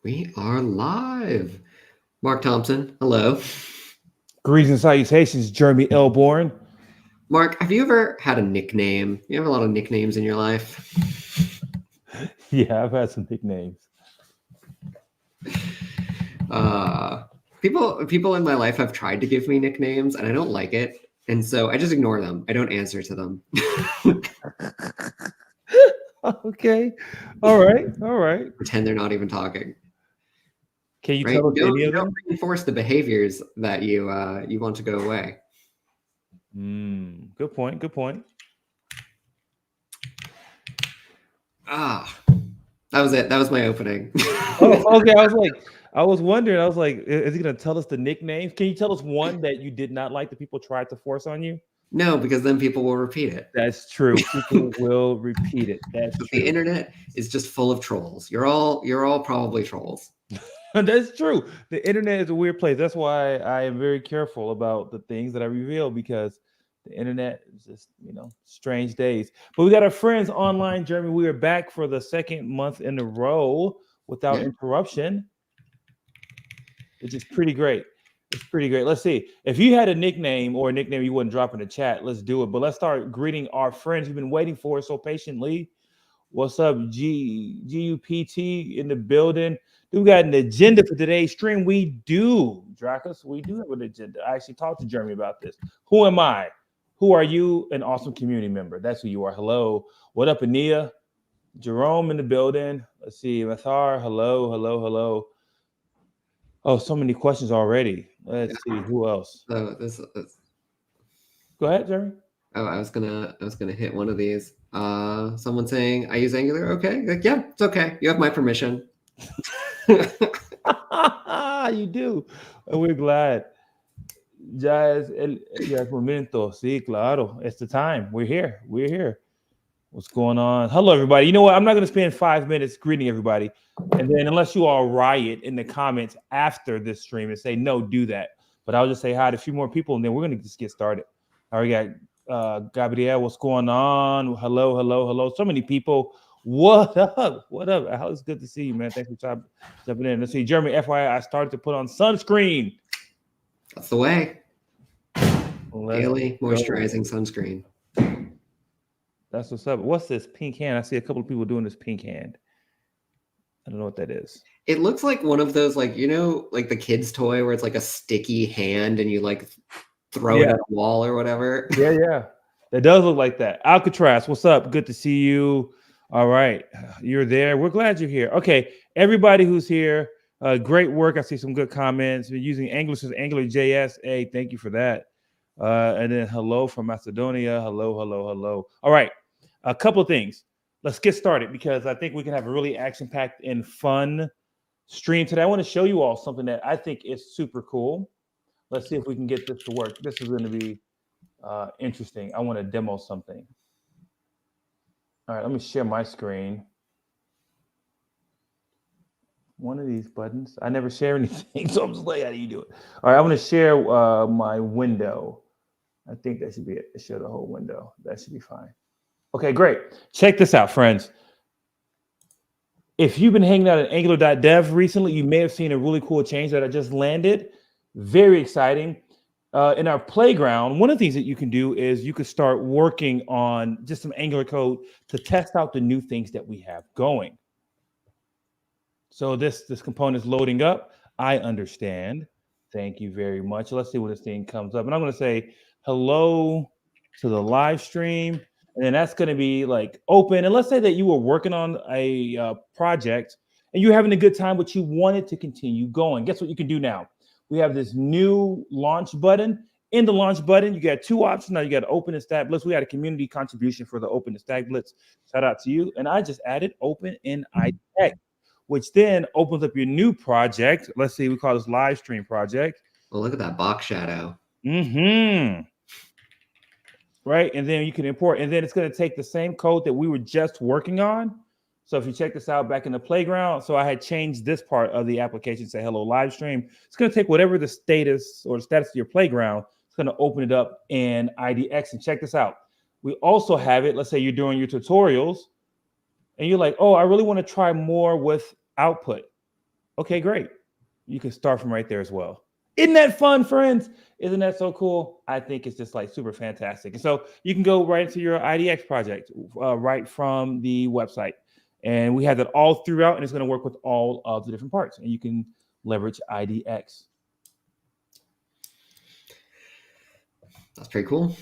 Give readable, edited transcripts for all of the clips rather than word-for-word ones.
We are live. Mark Thompson, hello. Greetings and salutations, Jeremy Elbourn. Mark, have you ever had a nickname? You have a lot of nicknames in your life. Yeah, I've had some nicknames. Uh, people in my life have tried to give me nicknames, and I don't like it, and so I just ignore them. I don't answer to them. Okay. All right. All right. Pretend they're not even talking. Can you Right? tell us any You of don't them? reinforce the behaviors that you want to go away. Good point. Good point. Ah, that was it. That was my opening. Oh, okay. I was wondering. I was like, is he going to tell us the nicknames? Can you tell us one that you did not like that people tried to force on you? No, because then people will repeat it. That's true. People will repeat it. That's The true. internet is just full of trolls. You're all probably trolls. That's true. The internet is a weird place. That's why I am very careful about the things that I reveal because the internet is just, strange days. But we got our friends online, Jeremy. We are back for the second month in a row without Yeah. interruption, which is pretty great. It's pretty great. Let's see. If you had a nickname or a nickname you wouldn't drop in the chat, let's do it. But let's start greeting our friends who've been waiting for us so patiently. What's up, GUPT in the building? Do we got an agenda for today's stream? We do, Dracus. We do have an agenda. I actually talked to Jeremy about this. Who am I? Who are you? An awesome community member. That's who you are. Hello. What up, Ania? Jerome in the building. Let's see. Mathar. Hello, hello, hello. Oh, so many questions already. Let's see. Who else? So Go ahead, Jeremy. oh, I was gonna hit one of these. Someone saying I use Angular. Okay, like yeah, it's okay. You have my permission. You do. And we're glad. Ya es momento. Sí, claro. It's the time. We're here. We're here. What's going on? Hello, everybody. You know what? I'm not going to spend 5 minutes greeting everybody. And then, unless you all riot in the comments after this stream and say, no, do that. But I'll just say hi to a few more people and then we're going to just get started. All right, got Gabrielle. What's going on? Hello, hello, hello. So many people. What up? What up? It's good to see you, man. Thanks for jumping in. Let's see. Jeremy, FYI, I started to put on sunscreen. That's the way. Let's Daily go. moisturizing sunscreen. That's what's up. What's this pink hand? I see a couple of people doing this pink hand. I don't know what that is. It looks like one of those, like, like the kids' toy where it's like a sticky hand and you like throw it at a wall or whatever. Yeah. It does look like that. Alcatraz, what's up? Good to see you. All right. You're there. We're glad you're here. Okay. Everybody who's here, great work. I see some good comments. We're using Angular since Angular JS. Hey, thank you for that. And then hello from Macedonia. Hello, hello, hello. All right. A couple of things. Let's get started because I think we can have a really action-packed and fun stream today. I want to show you all something that I think is super cool. Let's see if we can get this to work. This is going to be interesting. I want to demo something. All right, let me share my screen. One of these buttons. I never share anything, so I'm just like, how do you do it? All right, I'm going to share my window. I think that should be it. Share the whole window. That should be fine. Okay, great. Check this out, friends. If you've been hanging out at angular.dev recently, you may have seen a really cool change that I just landed. Very exciting. In our playground, one of the things that you can do is you could start working on just some Angular code to test out the new things that we have going. So this component is loading up. I understand. Thank you very much. Let's see when this thing comes up. And I'm going to say hello to the live stream. And then that's going to be like open. And let's say that you were working on a project and you're having a good time, but you wanted to continue going. Guess what you can do now? We have this new launch button. In the launch button, you got two options. Now you got Open and Stack Blitz. We had a community contribution for the Open and Stack Blitz. Shout out to you. And I just added Open in IDEX, which then opens up your new project. Let's see, we call this live stream project. Well, look at that box shadow. Right, and then you can import, and then it's going to take the same code that we were just working on. So if you check this out back in the playground, so I had changed this part of the application, say hello live stream. It's going to take whatever the status or the status of your playground. It's going to open it up in IDX, and check this out. We also have it. Let's say you're doing your tutorials, and you're like, oh, I really want to try more with output. Okay, great. You can start from right there as well. Isn't that fun, friends? Isn't that so cool? I think it's just like super fantastic. And so you can go right into your IDX project right from the website. And we have that all throughout, and it's going to work with all of the different parts. And you can leverage IDX. That's pretty cool.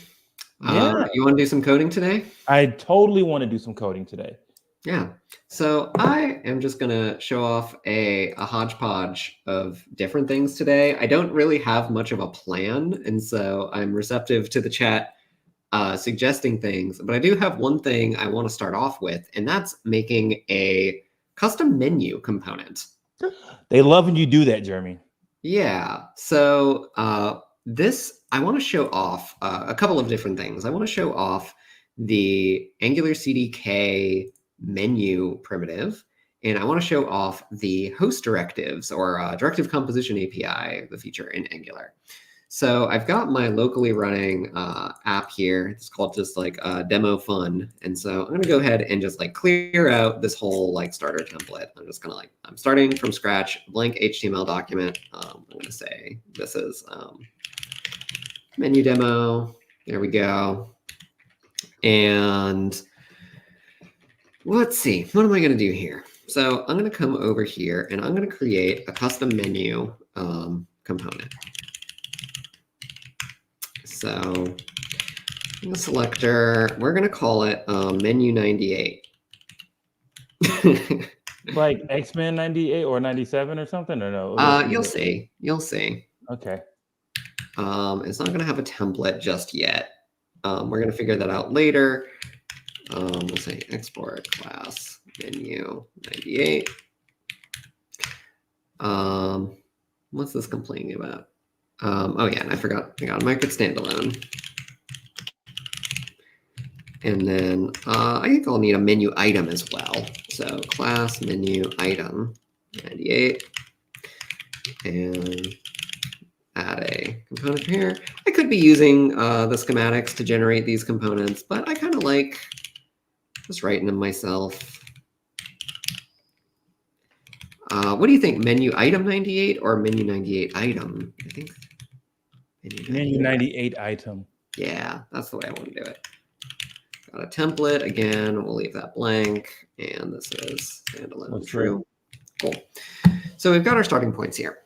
Yeah. You want to do some coding today? I totally want to do some coding today. Yeah. So I am just going to show off a hodgepodge of different things today. I don't really have much of a plan, and so I'm receptive to the chat suggesting things. But I do have one thing I want to start off with, and that's making a custom menu component. They love when you do that, Jeremy. Yeah. So this, I want to show off a couple of different things. I want to show off the Angular CDK menu primitive, and I want to show off the host directives or directive composition API, the feature in Angular. So I've got my locally running app here. It's called just like demo fun. And so I'm going to go ahead and just like clear out this whole like starter template. I'm just going to I'm starting from scratch, blank HTML document. I'm going to say this is menu demo. There we go. And let's see, what am I going to do here? So I'm going to come over here and I'm going to create a custom menu component. So in the selector, we're going to call it menu 98. Like X-Men 98 or 97 or something, or no? You'll see. You'll see. Okay. It's not going to have a template just yet. We're going to figure that out later. We'll say export class menu 98. What's this complaining about? Oh yeah, and I forgot. I got a micro standalone. And then I think I'll need a menu item as well. So class menu item 98. And add a component here. I could be using the schematics to generate these components, but I kind of like just writing them myself. What do you think? Menu item 98 or menu 98 item? I think menu 98 item. Yeah, that's the way I want to do it. Got a template again. We'll leave that blank, and this is standalone true. Cool. So we've got our starting points here.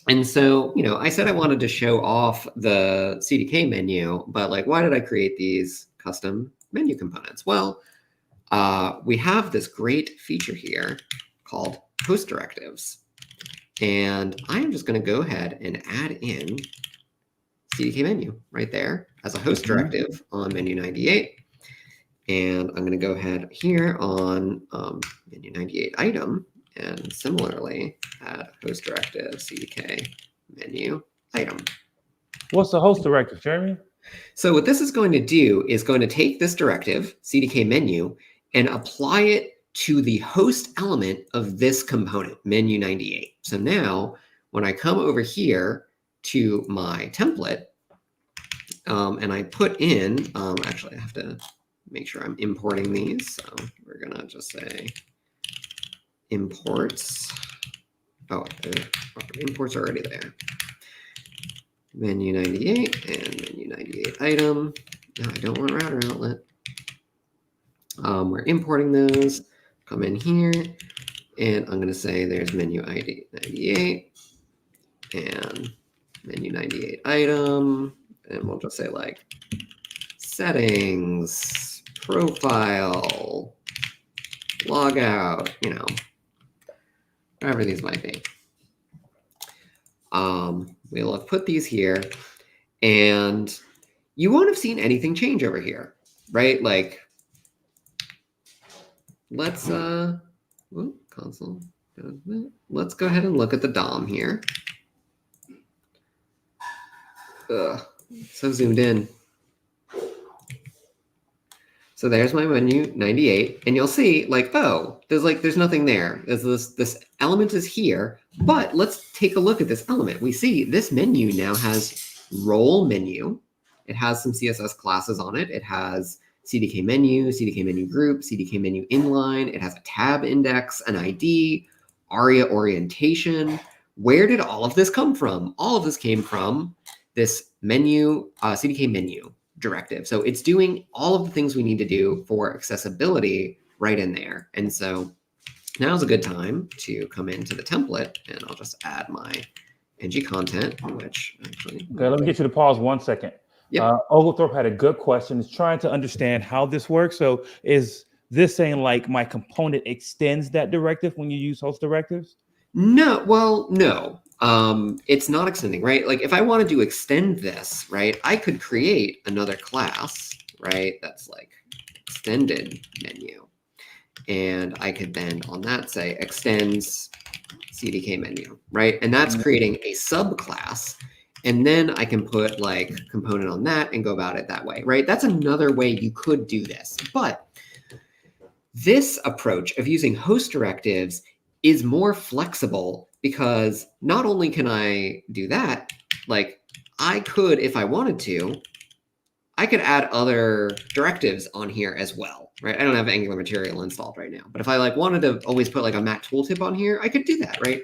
And so, you know, I said I wanted to show off the CDK menu, but like, why did I create these custom menu components? Well, we have this great feature here called host directives. And I am just going to go ahead and add in CDK menu right there as a host directive on menu 98. And I'm going to go ahead here on menu 98 item and similarly add host directive CDK menu item. What's the host directive, Jeremy? So what this is going to do is going to take this directive, CDK menu, and apply it to the host element of this component, menu 98. So now when I come over here to my template and I put in, actually I have to make sure I'm importing these. So we're going to just say imports. Oh, imports are already there. Menu 98 and menu 98 item. No, I don't want router outlet. We're importing those. Come in here, and I'm going to say there's menu ID 98 and menu 98 item, and we'll just say like settings, profile, logout, you know, whatever these might be. We'll have put these here, and you won't have seen anything change over here, right? Like, let's console. Let's go ahead and look at the DOM here. Ugh, so zoomed in. So there's my menu 98, and you'll see like, oh, there's nothing there. This element is here, but let's take a look at this element. We see this menu now has role menu. It has some CSS classes on it. It has CDK menu group, CDK menu inline. It has a tab index, an ID, ARIA orientation. Where did all of this come from? All of this came from this menu, CDK menu directive. So it's doing all of the things we need to do for accessibility right in there. And so now's a good time to come into the template, and I'll just add my ng content, which actually... Okay, let me get you to pause 1 second. Yep. Oglethorpe had a good question. He's trying to understand how this works. So is this saying like my component extends that directive when you use host directives? No, well, no. It's not extending, right? Like if I wanted to extend this, right, I could create another class, right, that's like extended menu. And I could then on that say extends CDK menu, right? And that's creating a subclass. And then I can put like component on that and go about it that way, right? That's another way you could do this. But this approach of using host directives is more flexible because not only can I do that, like I could, if I wanted to, I could add other directives on here as well, right? I don't have Angular material installed right now, but if I like wanted to always put like a Mat tooltip on here, I could do that, right?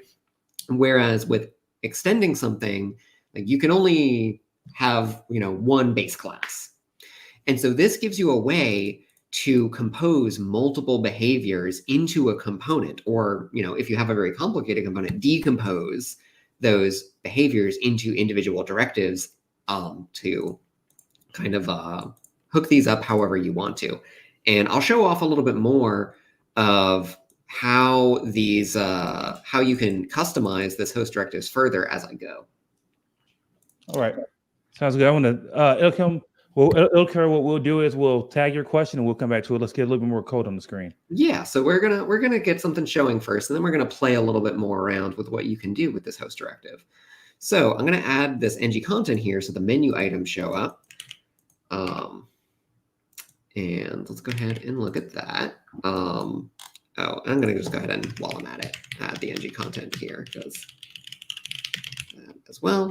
Whereas with extending something, like you can only have, one base class. And so this gives you a way to compose multiple behaviors into a component, or, if you have a very complicated component, decompose those behaviors into individual directives to kind of hook these up however you want to. And I'll show off a little bit more of how these, how you can customize this host directives further as I go. All right, sounds good. I want to, Ilker, what we'll do is we'll tag your question and we'll come back to it. Let's get a little bit more code on the screen. Yeah, so we're gonna get something showing first, and then we're gonna play a little bit more around with what you can do with this host directive. So I'm gonna add this ng content here so the menu items show up. And let's go ahead and look at that. I'm gonna just go ahead and, while I'm at it, add the ng content here, because that as well.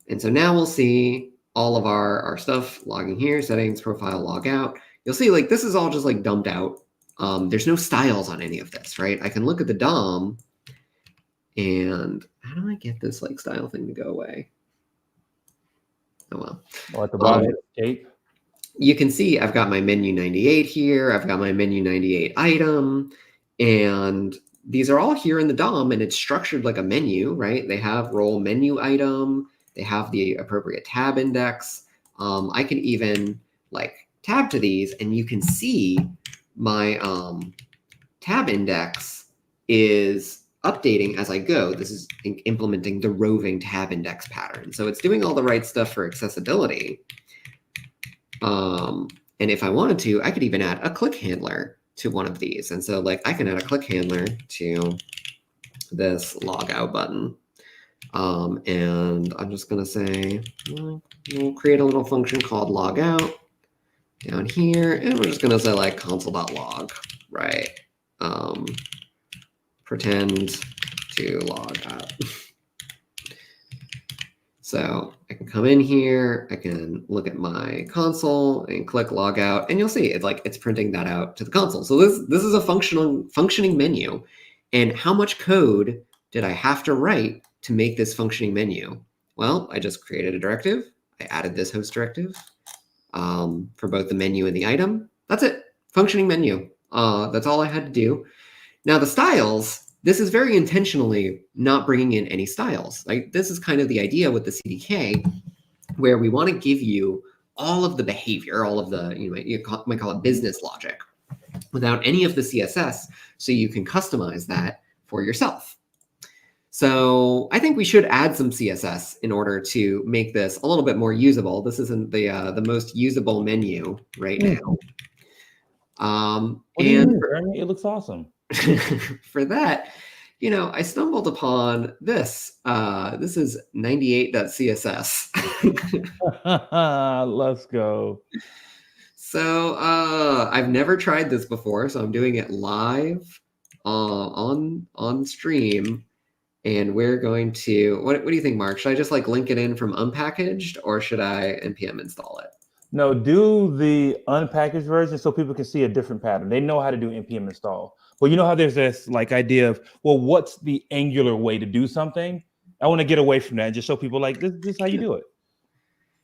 And so now we'll see all of our stuff logging here, settings, profile, log out. You'll see like this is all just like dumped out. There's no styles on any of this, right? I can look at the DOM and how do I get this like style thing to go away? Oh, well. Oh, at the bottom, escape. You can see I've got my menu 98 here. I've got my menu 98 item, and these are all here in the DOM, and it's structured like a menu, right? They have role menu item. They have the appropriate tab index. I can even like tab to these, and you can see my tab index is updating as I go. This is implementing the roving tab index pattern. So it's doing all the right stuff for accessibility. And if I wanted to, I could even add a click handler to one of these. And so like I can add a click handler to this log out button. And I'm just going to say, we'll create a little function called log out down here. And we're just going to say like console.log, right? Pretend to log out. So I can come in here, I can look at my console and click log out, and you'll see it's printing that out to the console. So this is a functioning menu. And how much code did I have to write to make this functioning menu? Well, I just created a directive. I added this host directive for both the menu and the item. That's it, functioning menu. That's all I had to do. Now the styles, this is very intentionally not bringing in any styles. Like this is kind of the idea with the CDK, where we want to give you all of the behavior, all of the, you might call it business logic, without any of the CSS, so you can customize that for yourself. So I think we should add some CSS in order to make this a little bit more usable. This isn't the most usable menu right now. It looks awesome. For that, I stumbled upon this. This is 98.css. Let's go. So I've never tried this before, so I'm doing it live on stream. And we're going to, what do you think, Mark? Should I just like link it in from unpackaged, or should I npm install it? No, do the unpackaged version so people can see a different pattern. They know how to do npm install. Well, you know how there's this like idea of, well, what's the angular way to do something? I want to get away from that and just show people like this is how you do it.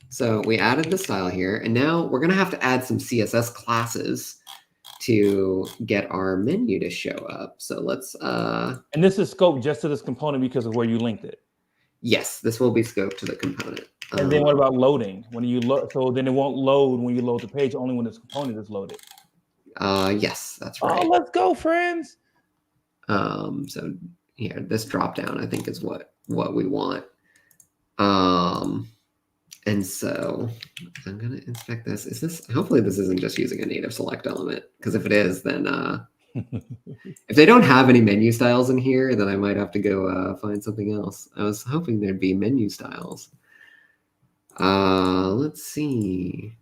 So we added the style here, and now we're going to have to add some CSS classes to get our menu to show up. So let's and this is scoped just to this component because of where you linked it. Yes, this will be scoped to the component. And then what about loading? When you load, so then it won't load when you load the page, only when this component is loaded. Yes, that's right. Oh, let's go, friends. So here, this drop down I think is what we want. And so I'm gonna inspect this. Is this, hopefully this isn't just using a native select element, because if it is, then if they don't have any menu styles in here, then I might have to go find something else. I was hoping there'd be menu styles. Let's see.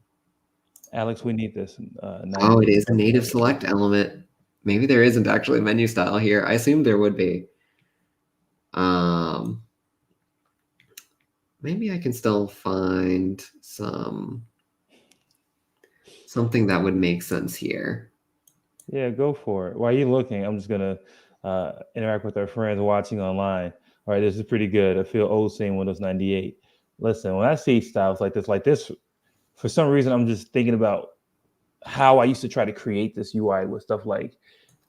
Alex, we need this. Oh, it is a native select element. Maybe there isn't actually a menu style here. I assumed there would be. Maybe I can still find something that would make sense here. Yeah, go for it. While you're looking, I'm just gonna interact with our friends watching online. All right, this is pretty good. I feel old saying Windows 98. Listen, when I see styles like this, for some reason, I'm just thinking about how I used to try to create this UI with stuff like,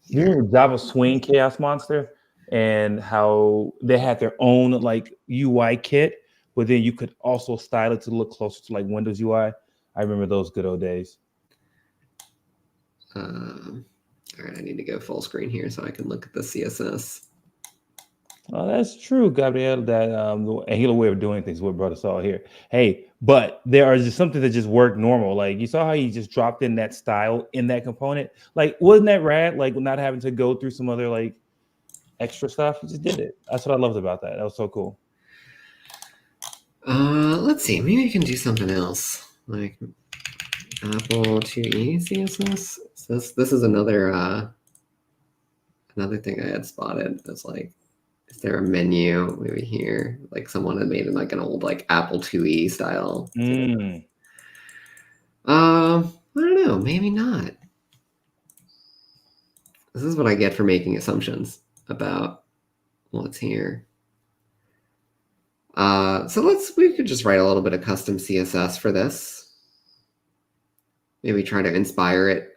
you remember Java Swing Chaos Monster, and how they had their own like UI kit, but then you could also style it to look closer to like Windows UI. I remember those good old days. All right, I need to go full screen here so I can look at the CSS. Oh, that's true, Gabriel. That the angular way of doing things is what brought us all here. Hey, but there are just something that just work normal. Like you saw how you just dropped in that style in that component. Like, wasn't that rad? Like not having to go through some other like extra stuff. You just did it. That's what I loved about that. That was so cool. Let's see. Maybe I can do something else, like Apple IIe CSS. This is another thing I had spotted. That's like, is there a menu maybe here? Like someone had made it like an old like Apple IIe style. I don't know. Maybe not. This is what I get for making assumptions about what's here. So we could just write a little bit of custom CSS for this. Maybe try to inspire it,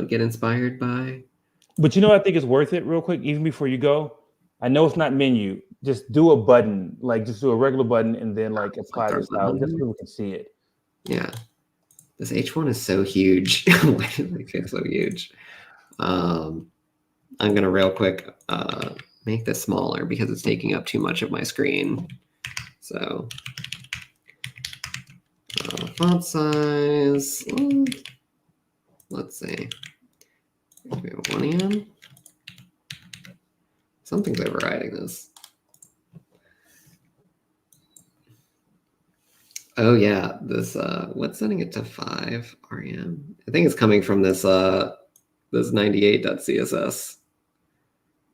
get inspired by. But you know, I think it's worth it real quick, even before you go. I know it's not menu. Just do a button, like just do a regular button and then like apply the style just so people can see it. Yeah. This H1 is so huge. Why does it feel so huge? I'm going to real quick make this smaller because it's taking up too much of my screen. So font size, let's see. We have 1 Something's overriding this. Oh yeah, this what's setting it to 5 rem? I think it's coming from this this 98.css.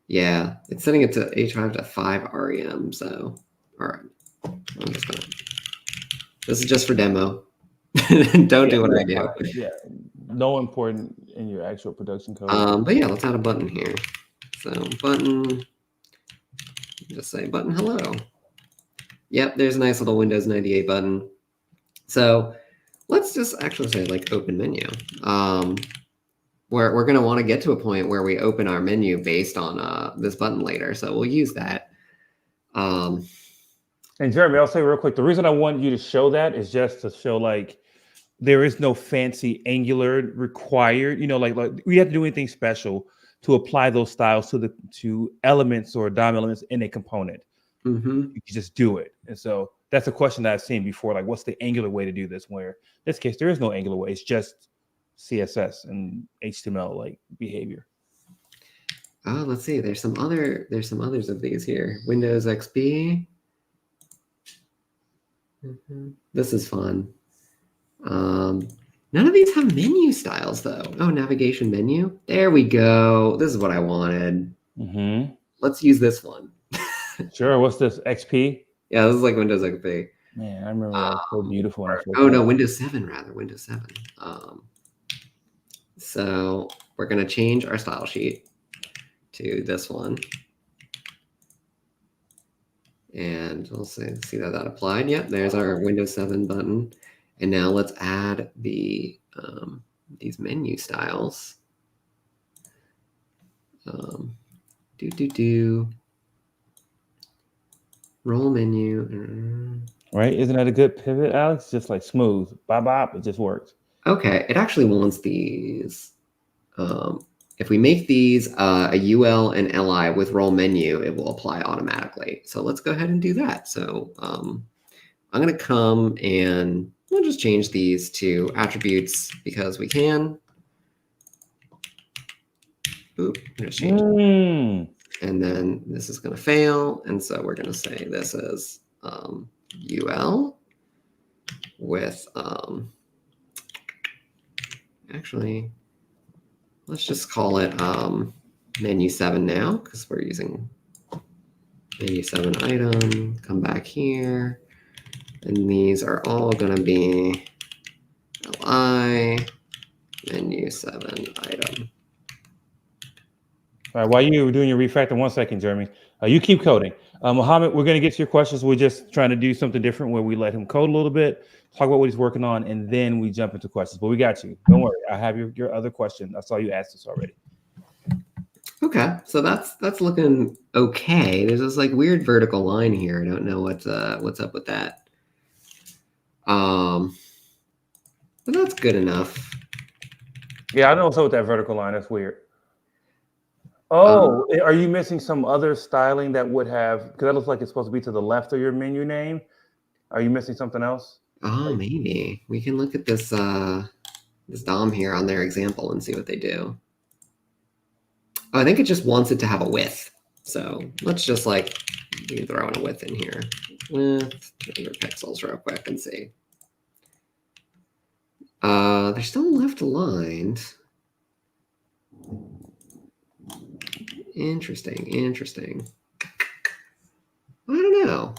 Yeah, it's setting it to H5 to 5 rem. So all right, I'm just gonna. This is just for demo. Don't do what I do. Yeah, no important in your actual production code. But yeah, let's add a button here. So button, just say button hello. Yep, there's a nice little Windows 98 button. So let's just actually say like open menu. We're going to want to get to a point where we open our menu based on this button later. So we'll use that. And Jeremy, I'll say real quick, the reason I want you to show that is just to show like there is no fancy Angular required, you know, like we have to do anything special to apply those styles to elements or DOM elements in a component. You can just do it. And so that's a question that I've seen before, like what's the Angular way to do this? Where in this case, there is no Angular way. It's just CSS and HTML like behavior. Oh, let's see. There's some others of these here. Windows XP. This is fun. None of these have menu styles though. Oh, navigation menu. There we go. This is what I wanted. Let's use this one. Sure. What's this? XP? Yeah, this is like Windows XP. Man, I remember that was so beautiful. No, Windows 7 rather. Windows 7. So we're gonna change our style sheet. to this one. And we'll see that applied. Yep, there's our Windows 7 button. And now let's add the these menu styles. Roll menu. Right? Isn't that a good pivot, Alex? Just like smooth. Bop, bop. It just works. Okay. It actually wants these. If we make these a UL and LI with roll menu, it will apply automatically. So let's go ahead and do that. So I'm going to come and we'll just change these to attributes because we can. Oop, I'm just change. And then this is going to fail. And so we're going to say this is UL with, actually, let's just call it menu 7 now because we're using menu 7 item. Come back here. And these are all going to be LI menu 7 item. All right, while you were doing your refactor, 1 second, Jeremy. You keep coding. Mohammed, we're going to get to your questions. We're just trying to do something different where we let him code a little bit, talk about what he's working on, and then we jump into questions. But we got you. Don't worry. I have your other question. I saw you asked this already. Okay, so that's looking okay. There's this like weird vertical line here. I don't know what's up with that. But that's good enough. Yeah, I know what's up with that vertical line. That's weird. Oh, are you missing some other styling that would have, because that looks like it's supposed to be to the left of your menu name. Are you missing something else? Oh, maybe. We can look at this this DOM here on their example and see what they do. Oh, I think it just wants it to have a width. So let's just like, we can throw in a width in here. Width, 200 pixels real quick and see. They're still left aligned. Interesting. I don't know.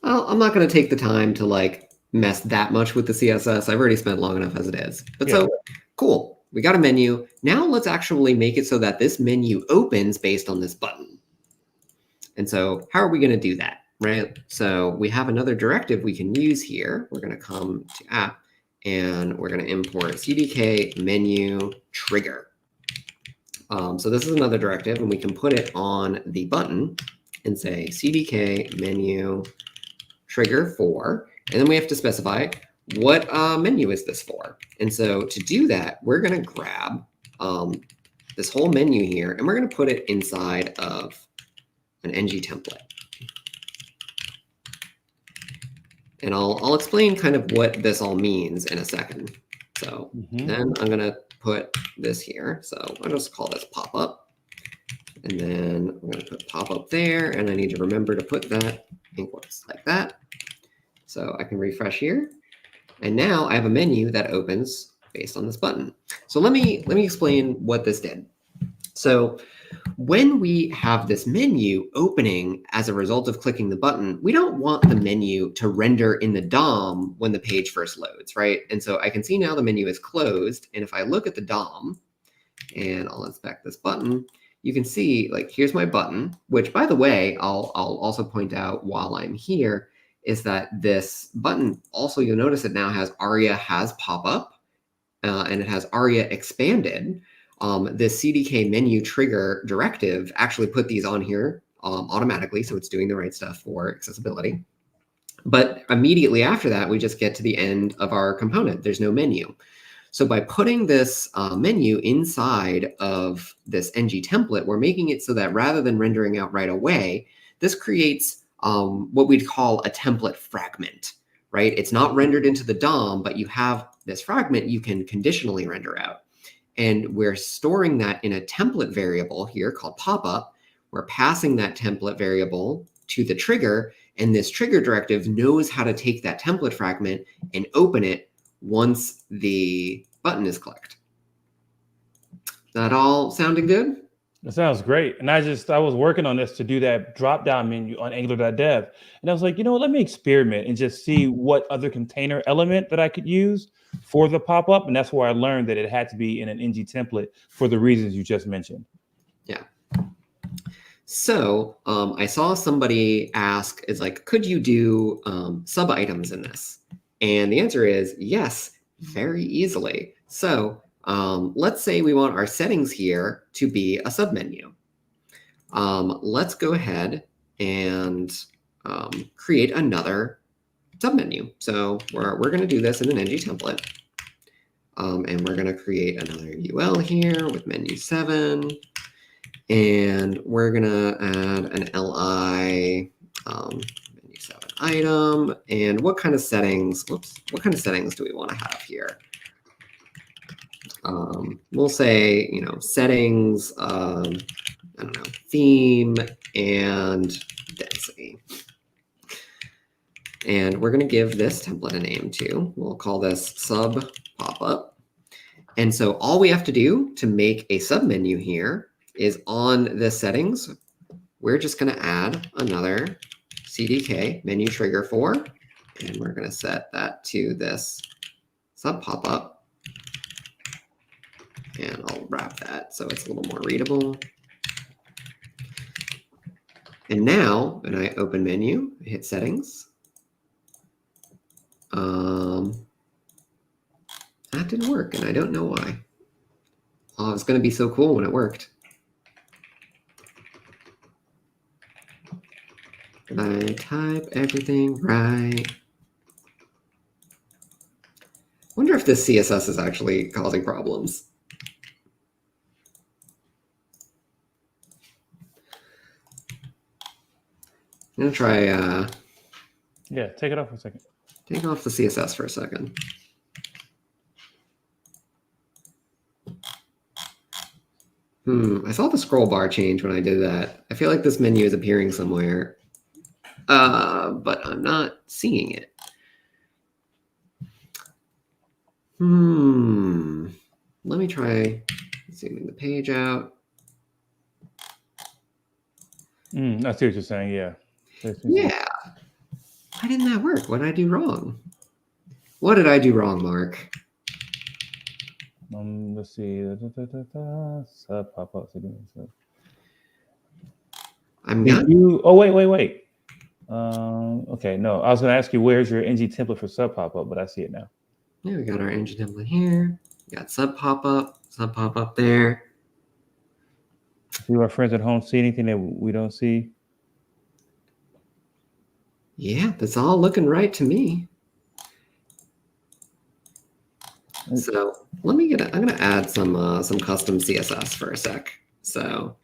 Well, I'm not going to take the time to like mess that much with the CSS. I've already spent long enough as it is. But so cool. We got a menu. Now let's actually make it so that this menu opens based on this button. And so how are we going to do that, right? So we have another directive we can use here. We're going to come to app and we're going to import CDK menu trigger. So this is another directive, and we can put it on the button and say CDK menu trigger for, and then we have to specify what menu is this for. And so to do that, we're going to grab this whole menu here, and we're going to put it inside of an ng template. And I'll explain kind of what this all means in a second. So then I'm going to put this here. So I'll just call this pop-up. And then I'm going to put pop-up there. And I need to remember to put that in quotes like that. So I can refresh here. And now I have a menu that opens based on this button. So let me explain what this did. So when we have this menu opening as a result of clicking the button, we don't want the menu to render in the DOM when the page first loads, right? And so I can see now the menu is closed. And if I look at the DOM and I'll inspect this button, you can see like, here's my button, which by the way, I'll also point out while I'm here is that this button also, you'll notice it now has ARIA has pop-up and it has ARIA expanded. This CDK menu trigger directive actually put these on here automatically, so it's doing the right stuff for accessibility. But immediately after that, we just get to the end of our component. There's no menu. So by putting this menu inside of this ng template, we're making it so that rather than rendering out right away, this creates what we'd call a template fragment, right? It's not rendered into the DOM, but you have this fragment you can conditionally render out. And we're storing that in a template variable here called pop-up. We're passing that template variable to the trigger, and this trigger directive knows how to take that template fragment and open it once the button is clicked. That all sounding good? That sounds great. And I was working on this to do that drop-down menu on angular.dev. And I was like, you know what, let me experiment and just see what other container element that I could use for the pop-up. And that's where I learned that it had to be in an ng template for the reasons you just mentioned. Yeah. So I saw somebody ask, is like, could you do sub items in this? And the answer is yes, very easily. So let's say we want our settings here to be a submenu. Let's go ahead and create another submenu. So we're going to do this in an ng template. And we're going to create another UL here with menu 7. And we're going to add an li menu 7 item. And what kind of settings, what kind of settings do we want to have here? We'll say, settings, I don't know, theme and density. And we're going to give this template a name too. We'll call this sub pop-up. And so all we have to do to make a submenu here is on the settings, we're just going to add another CDK menu trigger for, and we're going to set that to this sub pop-up. And I'll wrap that so it's a little more readable. And now when I open menu, I hit settings. That didn't work, and I don't know why. Oh, it's going to be so cool when it worked. Did I type everything right? Wonder if this CSS is actually causing problems. I'm going to try... yeah, take it off for a second. Take off the CSS for a second. I saw the scroll bar change when I did that. I feel like this menu is appearing somewhere, but I'm not seeing it. Let me try zooming the page out. I see what you're saying, yeah. Yeah. Why didn't that work? What did I do wrong? What did I do wrong, Mark? Let's see. Sub pop up. I'm not. Oh, wait. Okay, no. I was going to ask you where's your ng template for sub pop up, but I see it now. Yeah, we got our ng template here. We got sub pop up there. Do our friends at home see anything that we don't see? Yeah, that's all looking right to me. So let me I'm going to add some custom CSS for a sec. So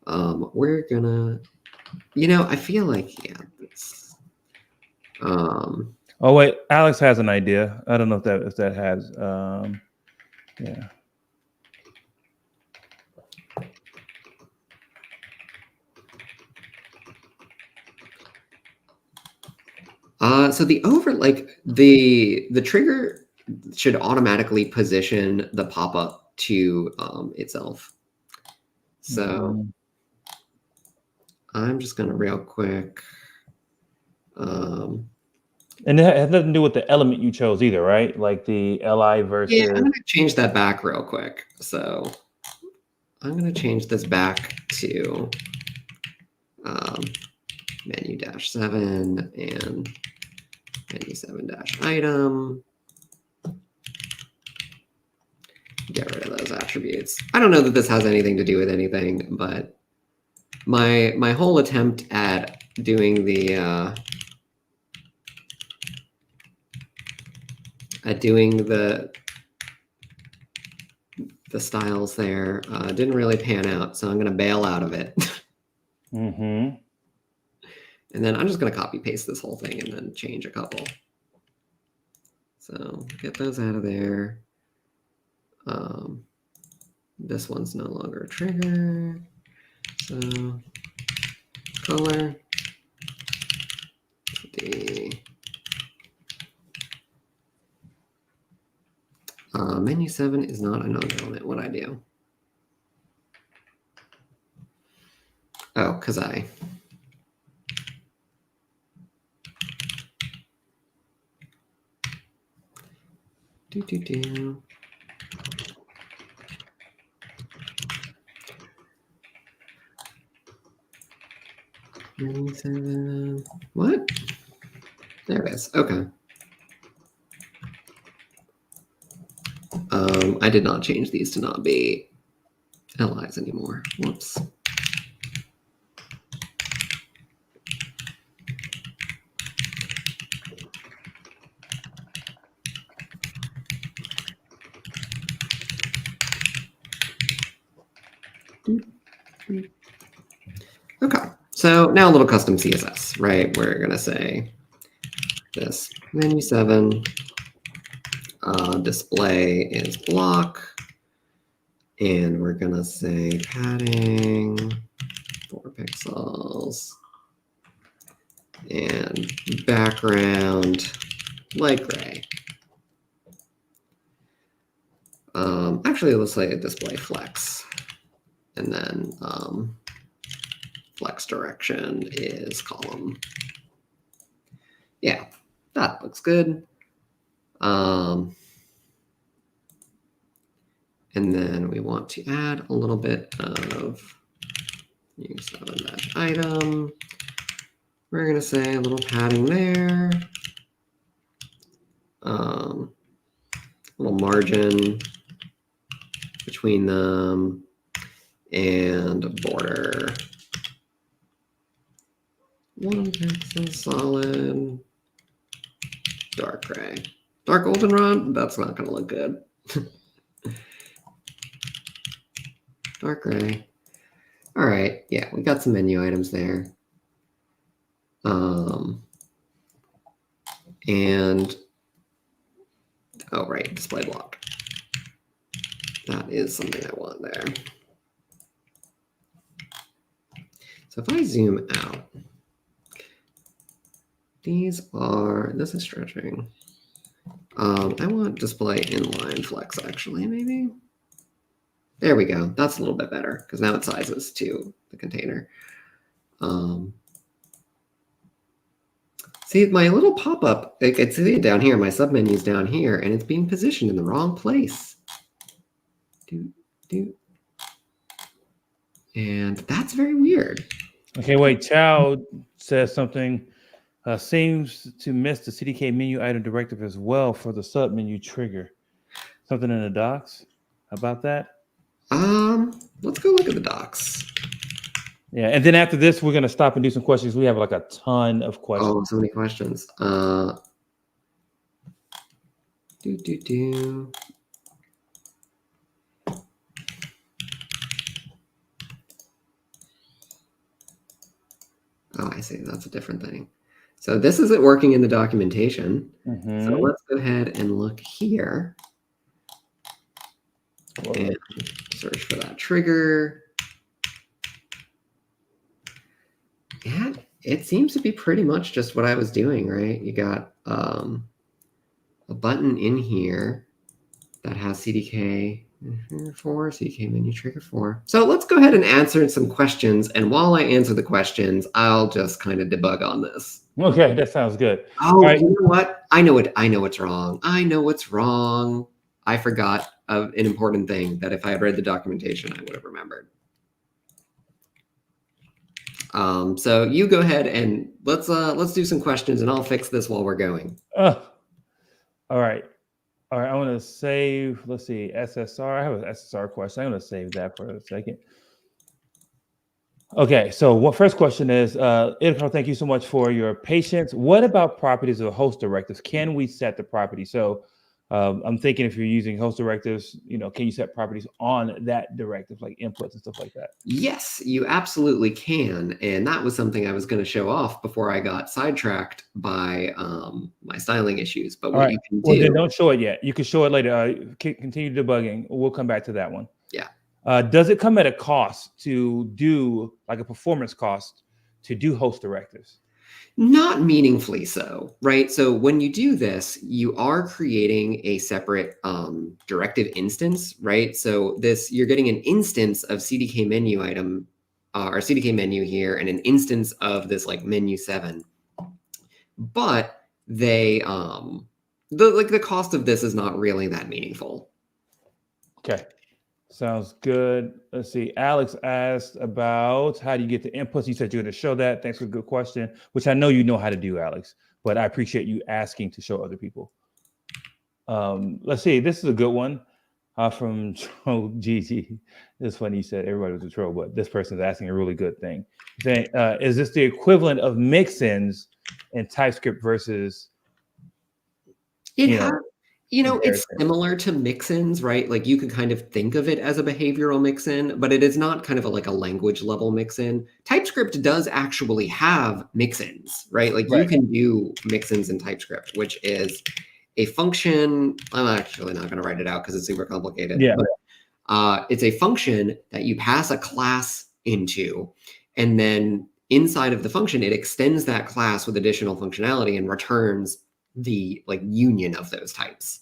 we're gonna, I feel like, yeah. Oh wait, Alex has an idea. I don't know if that has. Yeah. So the trigger should automatically position the pop-up to itself. So I'm just gonna real quick. And it has nothing to do with the element you chose either, right? Like the li versus. Yeah, I'm gonna change that back real quick. So I'm gonna change this back to menu -7 and menu 7-item. Get rid of those attributes. I don't know that this has anything to do with anything, but my whole attempt at doing the styles there didn't really pan out, so I'm going to bail out of it. And then I'm just going to copy paste this whole thing and then change a couple. So get those out of there. This one's no longer a trigger. So color menu 7 is not a node element. What I do? Oh, because I do. What? There it is. Okay. I did not change these to not be LIs anymore. Whoops. Okay, so now a little custom CSS, right? We're gonna say this menu 7 display is block, and we're gonna say padding 4 pixels and background light gray. Actually, let's say display flex, and then flex direction is column. Yeah, that looks good. And then we want to add a little bit of new 7-item. We're going to say a little padding there. Little margin between them and border. 1 pixel solid. Dark gray. Dark goldenrod? That's not going to look good. Dark gray. All right. Yeah, we got some menu items there. And, oh, right, display block. That is something I want there. So if I zoom out, this is stretching. I want display inline flex, actually, maybe. There we go. That's a little bit better because now it sizes to the container. See, my little pop-up, I can see it down here. My submenu's down here, and it's being positioned in the wrong place. And that's very weird. Okay, wait. Chow says something. Seems to miss the CDK menu item directive as well for the submenu trigger. Something in the docs about that? Let's go look at the docs. Yeah, and then after this, we're gonna stop and do some questions. We have like a ton of questions. Oh, so many questions. Oh, I see. That's a different thing. So this isn't working in the documentation. So let's go ahead and look here. And search for that trigger. Yeah, it seems to be pretty much just what I was doing, right? You got a button in here that has CDK 4, CDK menu trigger 4. So let's go ahead and answer some questions. And while I answer the questions, I'll just kind of debug on this. Okay, that sounds good. Oh, right. You know what? I know what's wrong. I know what's wrong. I forgot an important thing that if I had read the documentation, I would have remembered. So you go ahead and let's do some questions, and I'll fix this while we're going. All right. I want to save. Let's see, SSR. I have an SSR question. I'm going to save that for a second. Okay, so what first question is, Ilkar, thank you so much for your patience. What about properties of host directives? Can we set the property? So I'm thinking if you're using host directives, can you set properties on that directive, like inputs and stuff like that? Yes, you absolutely can. And that was something I was going to show off before I got sidetracked by my styling issues. But what you can do... Well, then don't show it yet. You can show it later. Continue debugging. We'll come back to that one. Yeah. Does it come at a cost to do, like a performance cost, to do host directives? Not meaningfully so, right? So when you do this, you are creating a separate directive instance, right? So you're getting an instance of CDK menu item or CDK menu here and an instance of this like menu 7. But the cost of this is not really that meaningful. Okay. Sounds good. Let's see. Alex asked about how do you get the inputs. You said you're going to show that. Thanks for a good question, which I know you know how to do, Alex, but I appreciate you asking to show other people. Let's see. This is a good one from Troll GG. It's funny you said everybody was a troll, but this person is asking a really good thing. Saying, is this the equivalent of mix-ins in TypeScript versus, It's similar to mix-ins, right? Like you could kind of think of it as a behavioral mix-in, but it is not kind of like a language level mix-in. TypeScript does actually have mix-ins, right? Like you can do mix-ins in TypeScript, which is a function. I'm actually not going to write it out because it's super complicated. Yeah. But, it's a function that you pass a class into, and then inside of the function, it extends that class with additional functionality and returns the union of those types.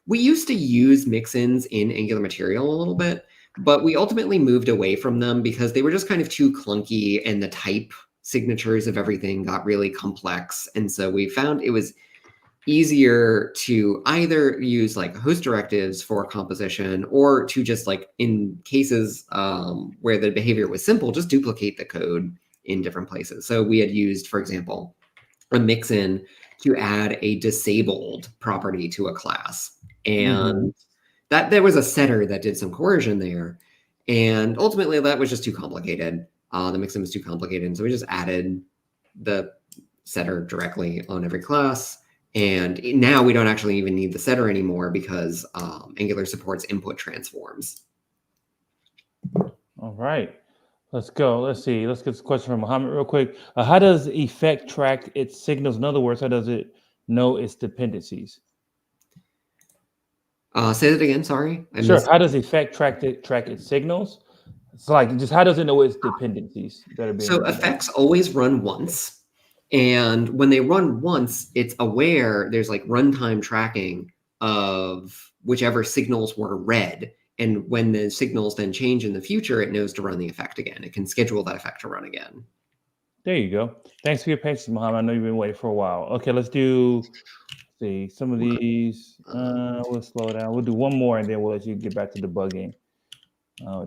We used to use mix-ins in Angular Material a little bit, but we ultimately moved away from them because they were just kind of too clunky and the type signatures of everything got really complex. And so we found it was easier to either use host directives for composition or to just in cases where the behavior was simple, just duplicate the code in different places. So we had used, for example, a mix-in to add a disabled property to a class. And that there was a setter that did some coercion there. And ultimately that was just too complicated. The mix-in was too complicated. And so we just added the setter directly on every class. And now we don't actually even need the setter anymore because Angular supports input transforms. All right. Let's go. Let's see. Let's get this question from Mohammed real quick. How does effect track its signals? In other words, how does it know its dependencies? Say that again. Sorry. Sure. How does effect track its signals? It's just how does it know its dependencies that are being? So effects always run once. And when they run once, it's aware there's runtime tracking of whichever signals were read. And when the signals then change in the future, it knows to run the effect again. It can schedule that effect to run again. There you go. Thanks for your patience, Mohammed. I know you've been waiting for a while. Okay, let's see some of these. We'll slow down. We'll do one more and then we'll let you get back to debugging.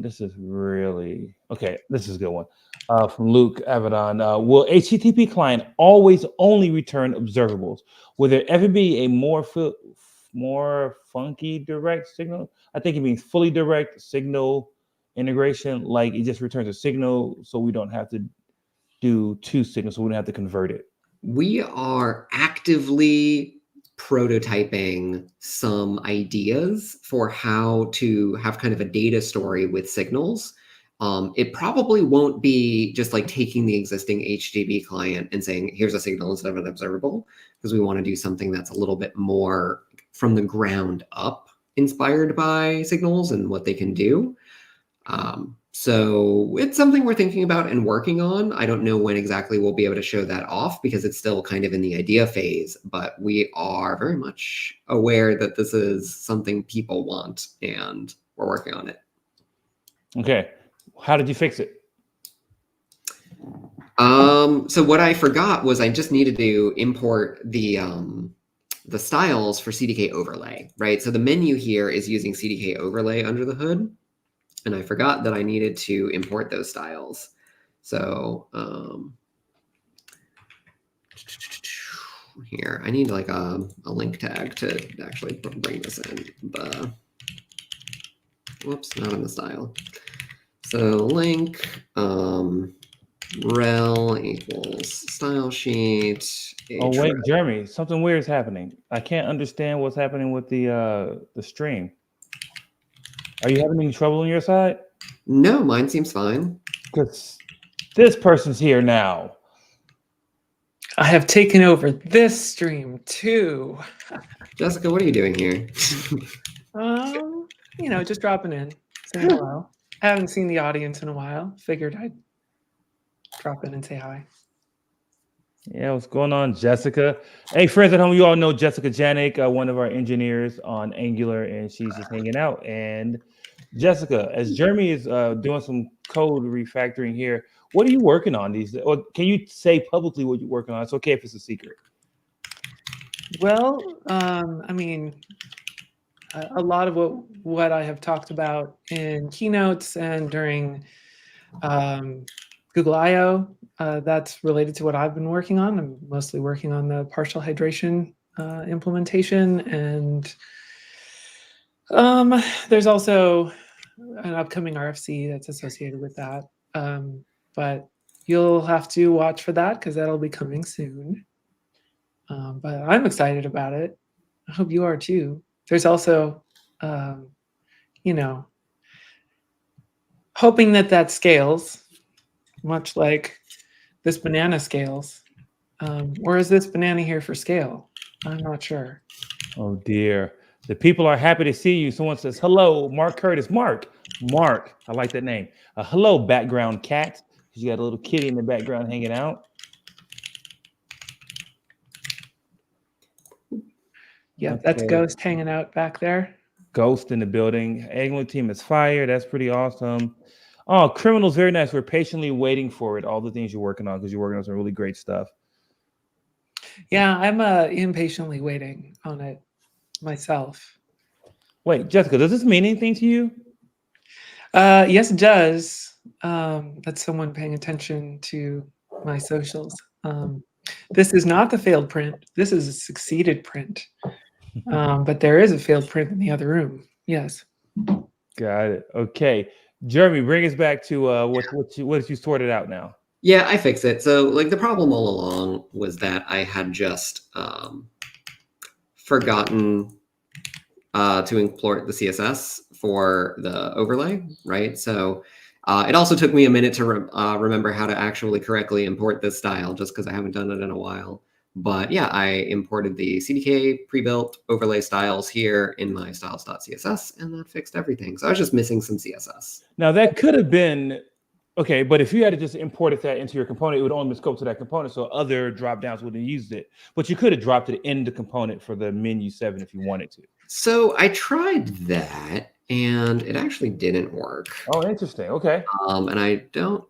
This is really okay. This is a good one. From Luke Avedon. Will HTTP client always only return observables? Will there ever be a more funky direct signal? I think it means fully direct signal integration. Like it just returns a signal, so we don't have to do two signals, so we don't have to convert it. We are actively prototyping some ideas for how to have kind of a data story with signals. It probably won't be just taking the existing HTTP client and saying, here's a signal instead of an observable, because we want to do something that's a little bit more from the ground up inspired by signals and what they can do. So it's something we're thinking about and working on. I don't know when exactly we'll be able to show that off because it's still kind of in the idea phase, but we are very much aware that this is something people want and we're working on it. Okay. How did you fix it? So what I forgot was I just needed to import the styles for CDK overlay, right? So the menu here is using CDK overlay under the hood. And I forgot that I needed to import those styles. So here, I need a link tag to actually bring this in. Whoops, not in the style. So link rel equals style sheet. Oh wait, Jeremy, something weird is happening. I can't understand what's happening with the stream. Are you having any trouble on your side? No, mine seems fine. Because this person's here now. I have taken over this stream too. Jessica, what are you doing here? Just dropping in, saying hello. I haven't seen the audience in a while. Figured I'd drop in and say hi. Yeah, what's going on, Jessica? Hey, friends at home, you all know Jessica Janik, one of our engineers on Angular, and she's just hanging out. And Jessica, as Jeremy is doing some code refactoring here, what are you working on these days? Or can you say publicly what you're working on? It's okay if it's a secret. Well, a lot of what I have talked about in keynotes and during Google I/O, that's related to what I've been working on. I'm mostly working on the partial hydration implementation, and there's also an upcoming RFC that's associated with that. But you'll have to watch for that because that'll be coming soon. But I'm excited about it. I hope you are too. There's also, hoping that scales, much like this banana scales. Or is this banana here for scale? I'm not sure. Oh dear. The people are happy to see you. Someone says, hello, Mark Curtis. Mark, I like that name. Hello, background cat. You got a little kitty in the background hanging out. Yeah, that's Ghost hanging out back there. Ghost in the building. England team is fired. That's pretty awesome. Oh, Criminal's very nice. We're patiently waiting for it. All the things you're working on because you're working on some really great stuff. Yeah, I'm impatiently waiting on it myself. Wait, Jessica, does this mean anything to you? Yes, it does. That's someone paying attention to my socials. This is not the failed print. This is a succeeded print. But there is a failed print in the other room. Yes. Got it. Okay. Jeremy, bring us back to what you sorted out now. Yeah, I fixed it. So like the problem all along was that I had just forgotten to import the CSS for the overlay, right? So it also took me a minute to remember how to actually correctly import this style just because I haven't done it in a while. But yeah, I imported the CDK pre-built overlay styles here in my styles.css, and that fixed everything. So I was just missing some CSS. Now that could have been, okay, but if you had to just imported that into your component, it would only scope to that component, so other drop-downs wouldn't have used it. But you could have dropped it in the component for the menu 7 if you wanted to. So I tried that, and it actually didn't work. Oh, interesting. Okay. And I don't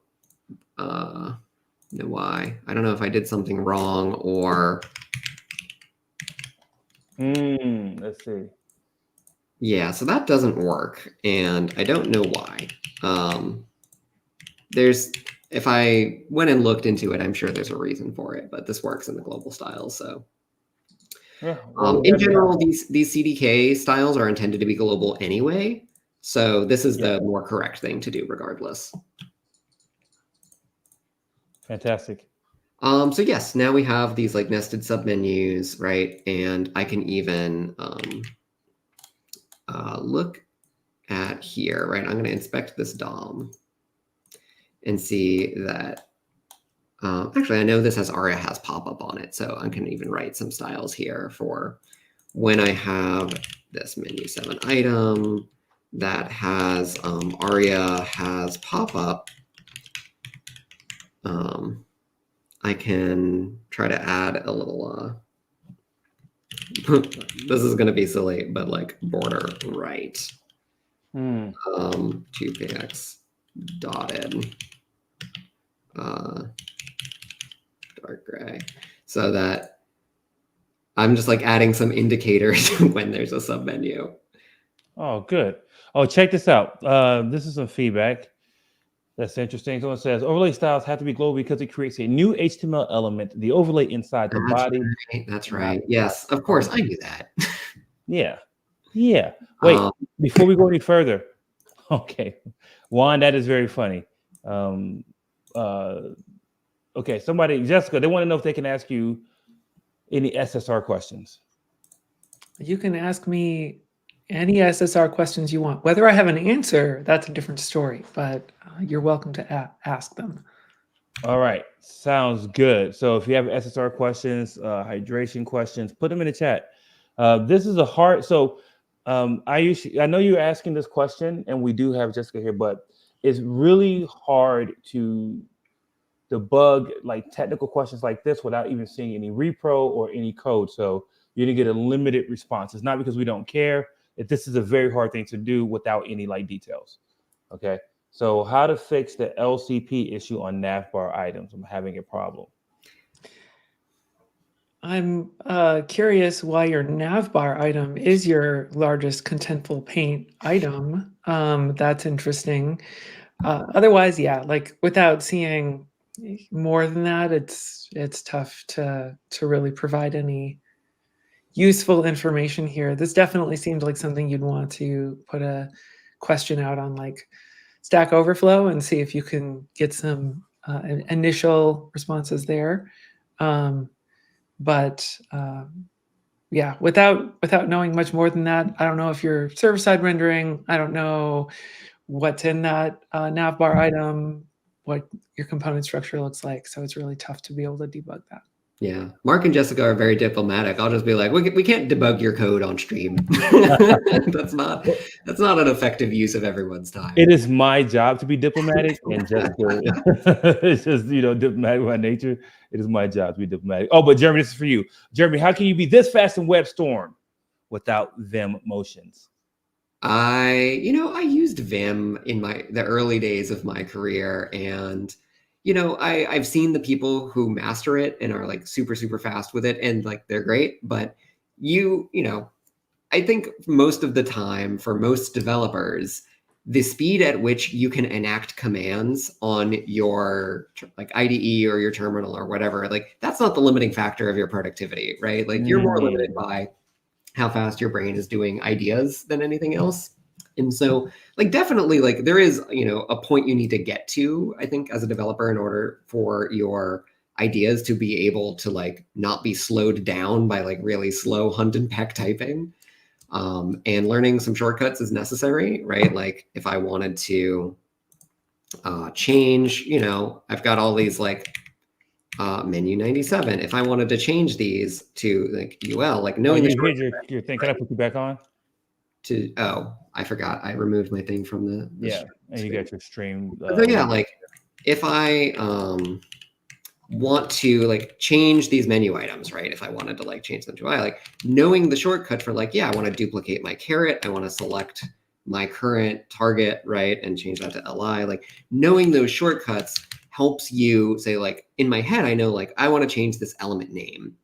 know why. I don't know if I did something wrong or. Let's see. Yeah, so that doesn't work, and I don't know why. If I went and looked into it, I'm sure there's a reason for it, but this works in the global styles, so. Yeah, in general, these CDK styles are intended to be global anyway, so this is the more correct thing to do regardless. Fantastic. So yes, now we have these like nested submenus, right? And I can even look at here, right? I'm going to inspect this DOM and see that. Actually, I know this ARIA has pop-up on it, so I can even write some styles here for when I have this menu 7 item that has ARIA has pop-up. I can try to add a little, this is going to be silly, but like border right. 2px dotted dark gray, so that I'm just like adding some indicators when there's a submenu. Oh, good. Oh, check this out. This is some feedback. That's interesting. Someone says overlay styles have to be global because it creates a new HTML element, the overlay inside the body. Right. That's right. Yes, of course, I knew that. Yeah. Wait, before we go any further. Okay. Juan, that is very funny. Okay, Jessica, they want to know if they can ask you any SSR questions. You can ask me any SSR questions you want. Whether I have an answer, that's a different story, but you're welcome to ask them. All right, sounds good. So if you have SSR questions, hydration questions, put them in the chat. This is a hard, so I know you're asking this question, and we do have Jessica here, but it's really hard to debug like technical questions like this without even seeing any repro or any code. So you're gonna get a limited response. It's not because we don't care. This is a very hard thing to do without any like details. Okay. So how to fix the LCP issue on navbar items? I'm having a problem. I'm curious why your navbar item is your largest contentful paint item. That's interesting. Otherwise, yeah, like without seeing more than that, it's tough to really provide any useful information here. This definitely seemed like something you'd want to put a question out on like Stack Overflow and see if you can get some initial responses there. But yeah, without knowing much more than that, I don't know if you're server-side rendering. I don't know what's in that navbar item, what your component structure looks like. So it's really tough to be able to debug that. Yeah, Mark and Jessica are very diplomatic. I'll just be like, we can't debug your code on stream. That's not an effective use of everyone's time. It is my job to be diplomatic, and Jessica, it's just diplomatic by nature. It is my job to be diplomatic. Oh, but Jeremy, this is for you. Jeremy, how can you be this fast in WebStorm without Vim motions? I used Vim in the early days of my career, and I've seen the people who master it and are like super, super fast with it, and like they're great. But I think most of the time for most developers, the speed at which you can enact commands on your like IDE or your terminal or whatever, like that's not the limiting factor of your productivity, right? Like you're more limited by how fast your brain is doing ideas than anything else. And so like definitely like there is, a point you need to get to, I think, as a developer in order for your ideas to be able to like not be slowed down by like really slow hunt and peck typing. And learning some shortcuts is necessary, right? Like if I wanted to change, I've got all these like menu 97. If I wanted to change these to like UL, like knowing your thing, can I put you back on? I forgot. I removed my thing from the stream. And you got your stream. So yeah, like if I want to like change these menu items, right? If I wanted to like change them to UI, like knowing the shortcut for like, yeah, I want to duplicate my caret. I want to select my current target, right? And change that to LI. Like knowing those shortcuts helps you say like, in my head, I know like, I want to change this element name,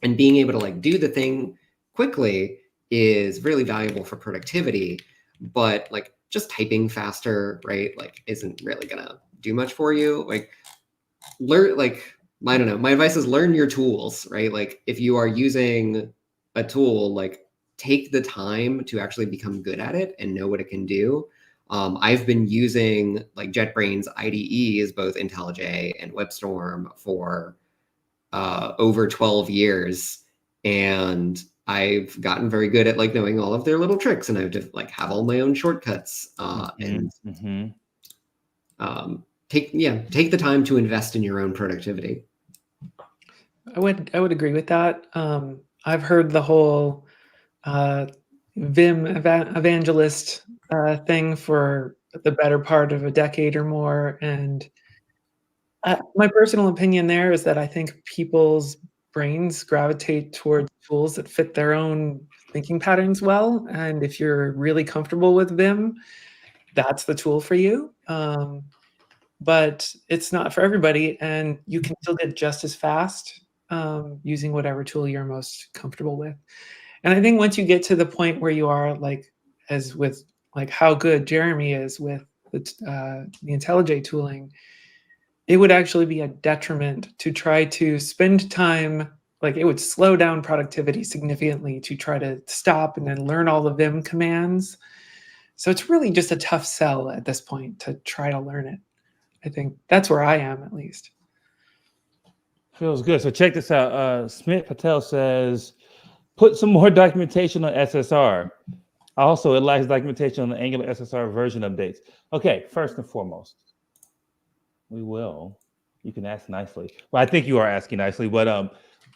and being able to like do the thing quickly is really valuable for productivity, but like just typing faster, right? Like isn't really gonna do much for you. Like learn, like, I don't know, my advice is learn your tools, right? Like if you are using a tool, like take the time to actually become good at it and know what it can do. I've been using like JetBrains IDEs, both IntelliJ and WebStorm for over 12 years. And I've gotten very good at like knowing all of their little tricks, and I have to like have all my own shortcuts take the time to invest in your own productivity. I would agree with that. I've heard the whole Vim evangelist thing for the better part of a decade or more, and my personal opinion there is that I think people's brains gravitate towards tools that fit their own thinking patterns well, and if you're really comfortable with Vim, that's the tool for you. But it's not for everybody, and you can still get just as fast using whatever tool you're most comfortable with. And I think once you get to the point where you are like, as with like how good Jeremy is with the IntelliJ tooling, it would actually be a detriment to try to spend time, like it would slow down productivity significantly to try to stop and then learn all the Vim commands. So it's really just a tough sell at this point to try to learn it. I think that's where I am, at least. Feels good. So check this out. Smith Patel says, put some more documentation on SSR. Also, it lacks documentation on the Angular SSR version updates. Okay, first and foremost, we will. You can ask nicely. Well, I think you are asking nicely, but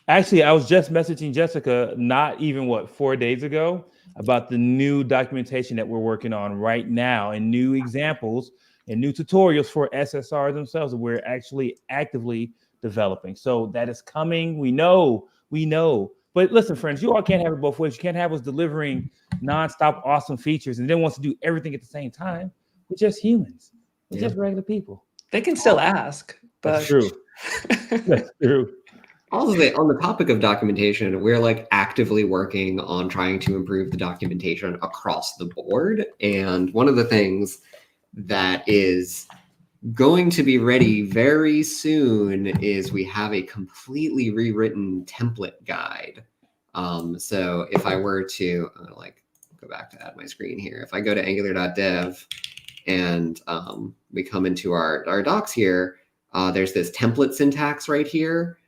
actually, I was just messaging Jessica not even 4 days ago about the new documentation that we're working on right now and new examples and new tutorials for SSR themselves that we're actually actively developing. So that is coming. We know. But listen, friends, you all can't have it both ways. You can't have us delivering nonstop awesome features and then wants to do everything at the same time. We're just humans. We're just regular people. They can still ask. But... That's true. That's true. Also, on the topic of documentation, we're like actively working on trying to improve the documentation across the board. And one of the things that is going to be ready very soon is we have a completely rewritten template guide. So if I were to like go back to add my screen here, if I go to angular.dev and we come into our docs here, there's this template syntax right here.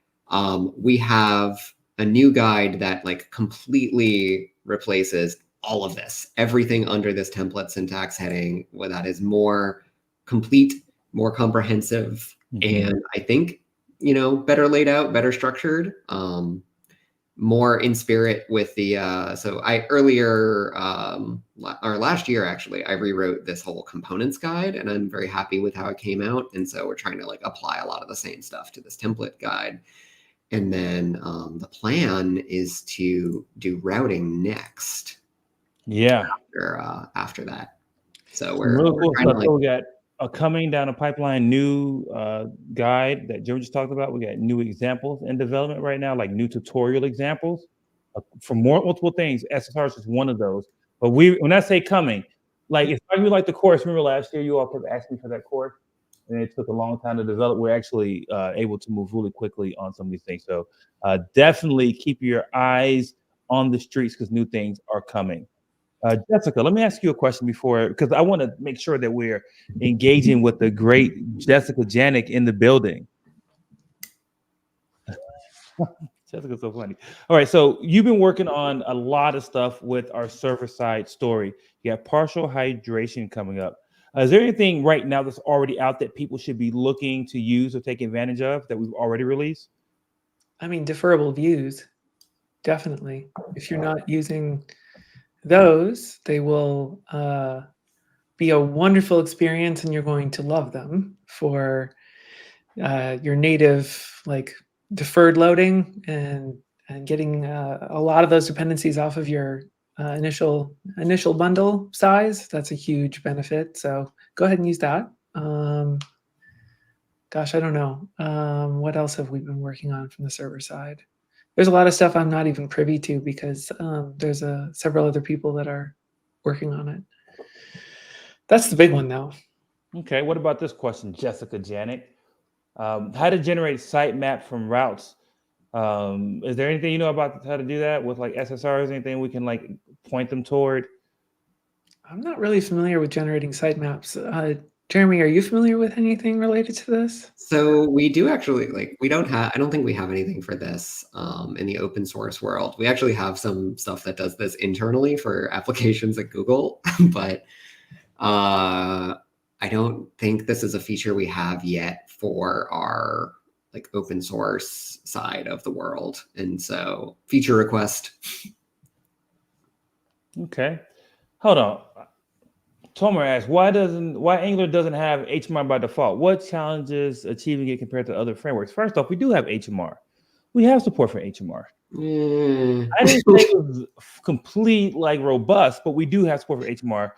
We have a new guide that like completely replaces all of this, everything under this template syntax heading, where that is more complete, more comprehensive, and I think, better laid out, better structured, more in spirit with the, so I earlier, or last year actually, I rewrote this whole components guide, and I'm very happy with how it came out. And so we're trying to like apply a lot of the same stuff to this template guide. And then the plan is to do routing next. Yeah. After that. So we're really cool trying stuff. to So we got a coming down a pipeline new guide that Joe just talked about. We got new examples in development right now, like new tutorial examples for multiple things. SSR is just one of those. But when I say coming, like if I like the course, remember last year you all kept asking me for that course, and it took a long time to develop. We're actually able to move really quickly on some of these things. So definitely keep your eyes on the streets because new things are coming. Jessica, let me ask you a question before, because I want to make sure that we're engaging with the great Jessica Janik in the building. Jessica's so funny. All right, so you've been working on a lot of stuff with our server-side story. You got partial hydration coming up. Is there anything right now that's already out that people should be looking to use or take advantage of that we've already released? I mean, deferrable views, definitely. If you're not using those, they will be a wonderful experience, and you're going to love them for your native like deferred loading and getting a lot of those dependencies off of your initial bundle size. That's a huge benefit. So go ahead and use that. Gosh, I don't know. What else have we been working on from the server side? There's a lot of stuff I'm not even privy to because there's several other people that are working on it. That's the big one, though. Okay, what about this question, Jessica Janik? How to generate sitemap from routes? Is there anything you know about how to do that with like SSRs? Anything we can like point them toward? I'm not really familiar with generating sitemaps. Jeremy, are you familiar with anything related to this? So we do actually I don't think we have anything for this in the open source world. We actually have some stuff that does this internally for applications at Google, but I don't think this is a feature we have yet for our like open source side of the world. And so feature request. Okay, hold on. Tomer asks, why Angular doesn't have HMR by default? What challenges achieving it compared to other frameworks? First off, we do have HMR. We have support for HMR. I didn't say it was complete, like robust, but we do have support for HMR.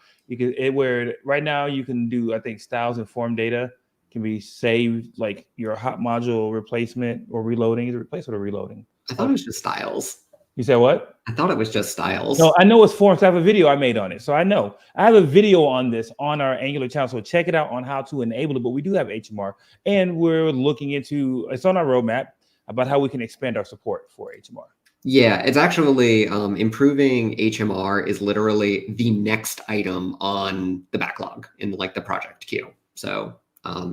Where right now you can do, I think, styles and form data can be saved, like your hot module replacement or reloading. Is it replacement or reloading? I thought it was just styles. You said what? I thought it was just styles. No, I know it's forms. I have a video I made on it. So I know. I have a video on this on our Angular channel. So check it out on how to enable it. But we do have HMR. And we're looking into, it's on our roadmap about how we can expand our support for HMR. Yeah, it's actually improving HMR is literally the next item on the backlog in like the project queue. So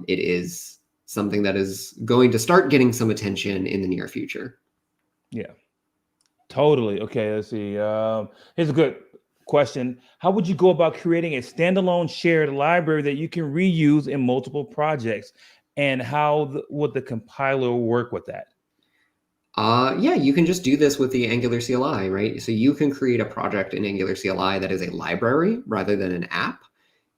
it is something that is going to start getting some attention in the near future. Yeah. Totally. Okay, let's see. Here's a good question. How would you go about creating a standalone shared library that you can reuse in multiple projects? And how would the compiler work with that? Yeah, you can just do this with the Angular CLI, right? So you can create a project in Angular CLI that is a library rather than an app.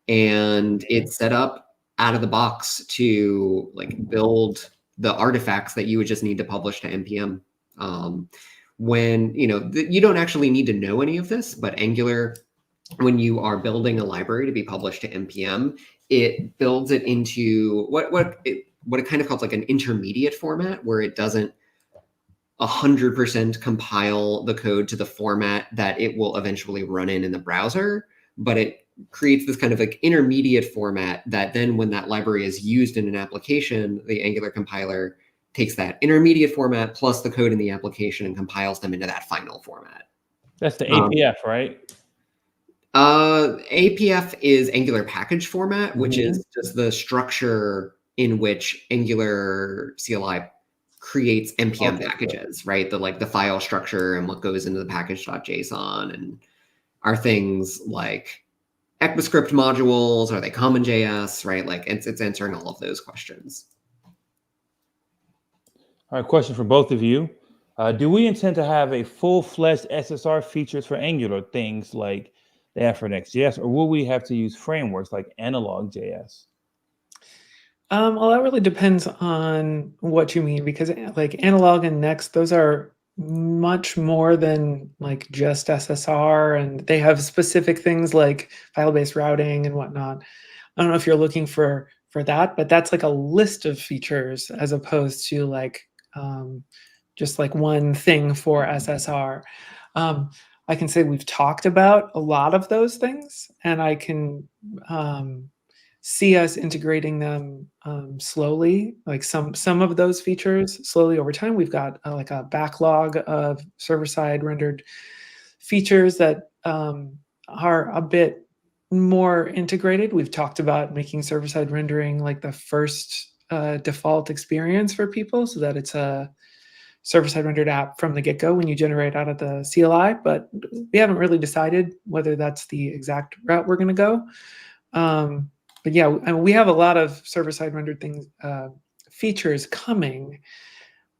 And it's set up out of the box to like build the artifacts that you would just need to publish to NPM. When, you don't actually need to know any of this, but Angular, when you are building a library to be published to NPM, it builds it into what it kind of calls like an intermediate format where it doesn't 100% compile the code to the format that it will eventually run in the browser, but it creates this kind of like intermediate format that then when that library is used in an application, the Angular compiler takes that intermediate format plus the code in the application and compiles them into that final format. That's the APF, right? APF is Angular package format, which Mhm. is just the structure in which Angular CLI creates NPM Okay, packages, right? The file structure and what goes into the package.json and are things like ECMAScript modules, are they CommonJS, right? Like it's answering all of those questions. All right, question for both of you. Do we intend to have a full-fledged SSR features for Angular, things like they have for Next.js, or will we have to use frameworks like Analog.js? Well, that really depends on what you mean, because like analog and next, those are much more than like just SSR, and they have specific things like file-based routing and whatnot. I don't know if you're looking for that, but that's like a list of features as opposed to like just like one thing for SSR. I can say we've talked about a lot of those things, and I can see us integrating them slowly, like some of those features slowly over time. We've got like a backlog of server-side rendered features that are a bit more integrated. We've talked about making server-side rendering like the first default experience for people, so that it's a server-side rendered app from the get-go when you generate out of the CLI, but we haven't really decided whether that's the exact route we're going to go. But yeah, I mean, we have a lot of server-side rendered things, features coming,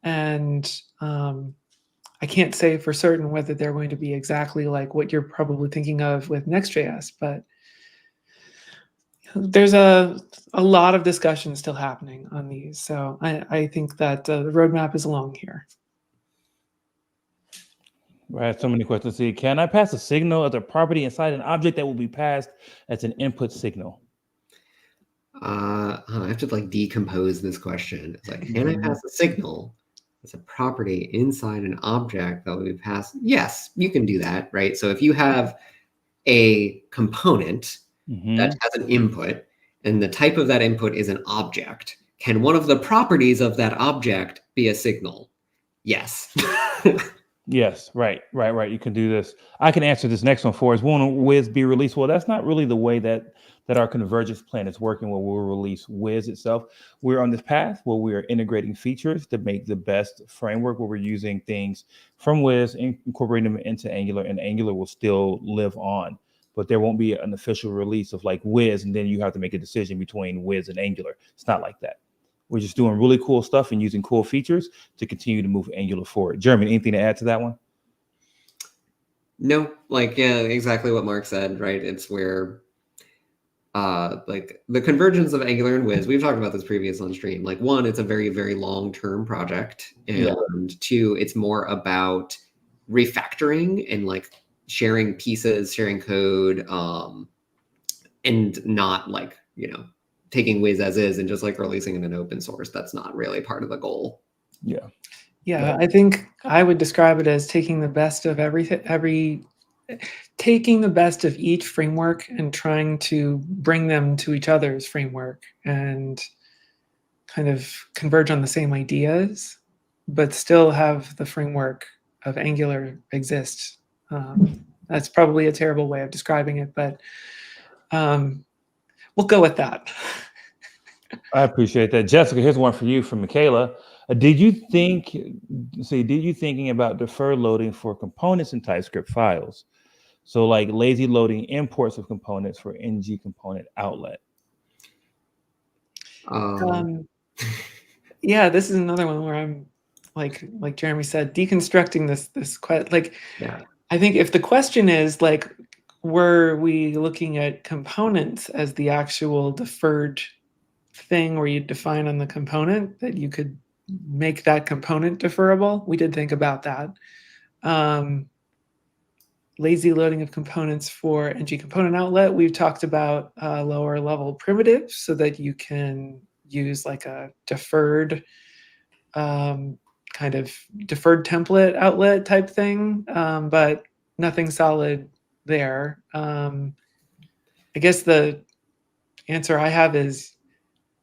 and I can't say for certain whether they're going to be exactly like what you're probably thinking of with Next.js, but there's a lot of discussion still happening on these. So I think that the roadmap is long here. I have so many questions. See, can I pass a signal as a property inside an object that will be passed as an input signal? I have to like decompose this question. It's like, can I pass a signal as a property inside an object that will be passed? Yes, you can do that, right? So if you have a component that has an input, and the type of that input is an object, can one of the properties of that object be a signal? Yes. Yes, right. You can do this. I can answer this next one for us. Won't Wiz be released? Well, that's not really the way that our convergence plan is working. Where we'll release Wiz itself. We're on this path where we are integrating features to make the best framework. Where we're using things from Wiz and incorporating them into Angular, and Angular will still live on. But there won't be an official release of like Wiz, and then you have to make a decision between Wiz and Angular. It's not like that. We're just doing really cool stuff and using cool features to continue to move Angular forward. Jeremy, anything to add to that one? No, like, yeah, exactly what Mark said, right? It's where like the convergence of Angular and Wiz, we've talked about this previous on stream. Like, one, it's a very, very long-term project. And two, it's more about refactoring and like sharing pieces, sharing code, and not like, taking Wiz as is and just like releasing it in open source. That's not really part of the goal. Yeah, I think I would describe it as taking the best of taking the best of each framework and trying to bring them to each other's framework and kind of converge on the same ideas, but still have the framework of Angular exist. That's probably a terrible way of describing it, but we'll go with that. I appreciate that. Jessica, here's one for you from Michaela. Did you thinking about deferred loading for components in TypeScript files? So like lazy loading imports of components for ng component outlet. Yeah, this is another one where I'm like Jeremy said, deconstructing this like, yeah. I think if the question is like, were we looking at components as the actual deferred thing where you define on the component that you could make that component deferrable? We did think about that. Lazy loading of components for ng component outlet. We've talked about lower level primitives so that you can use like a deferred kind of deferred template outlet type thing, but nothing solid there. I guess the answer I have is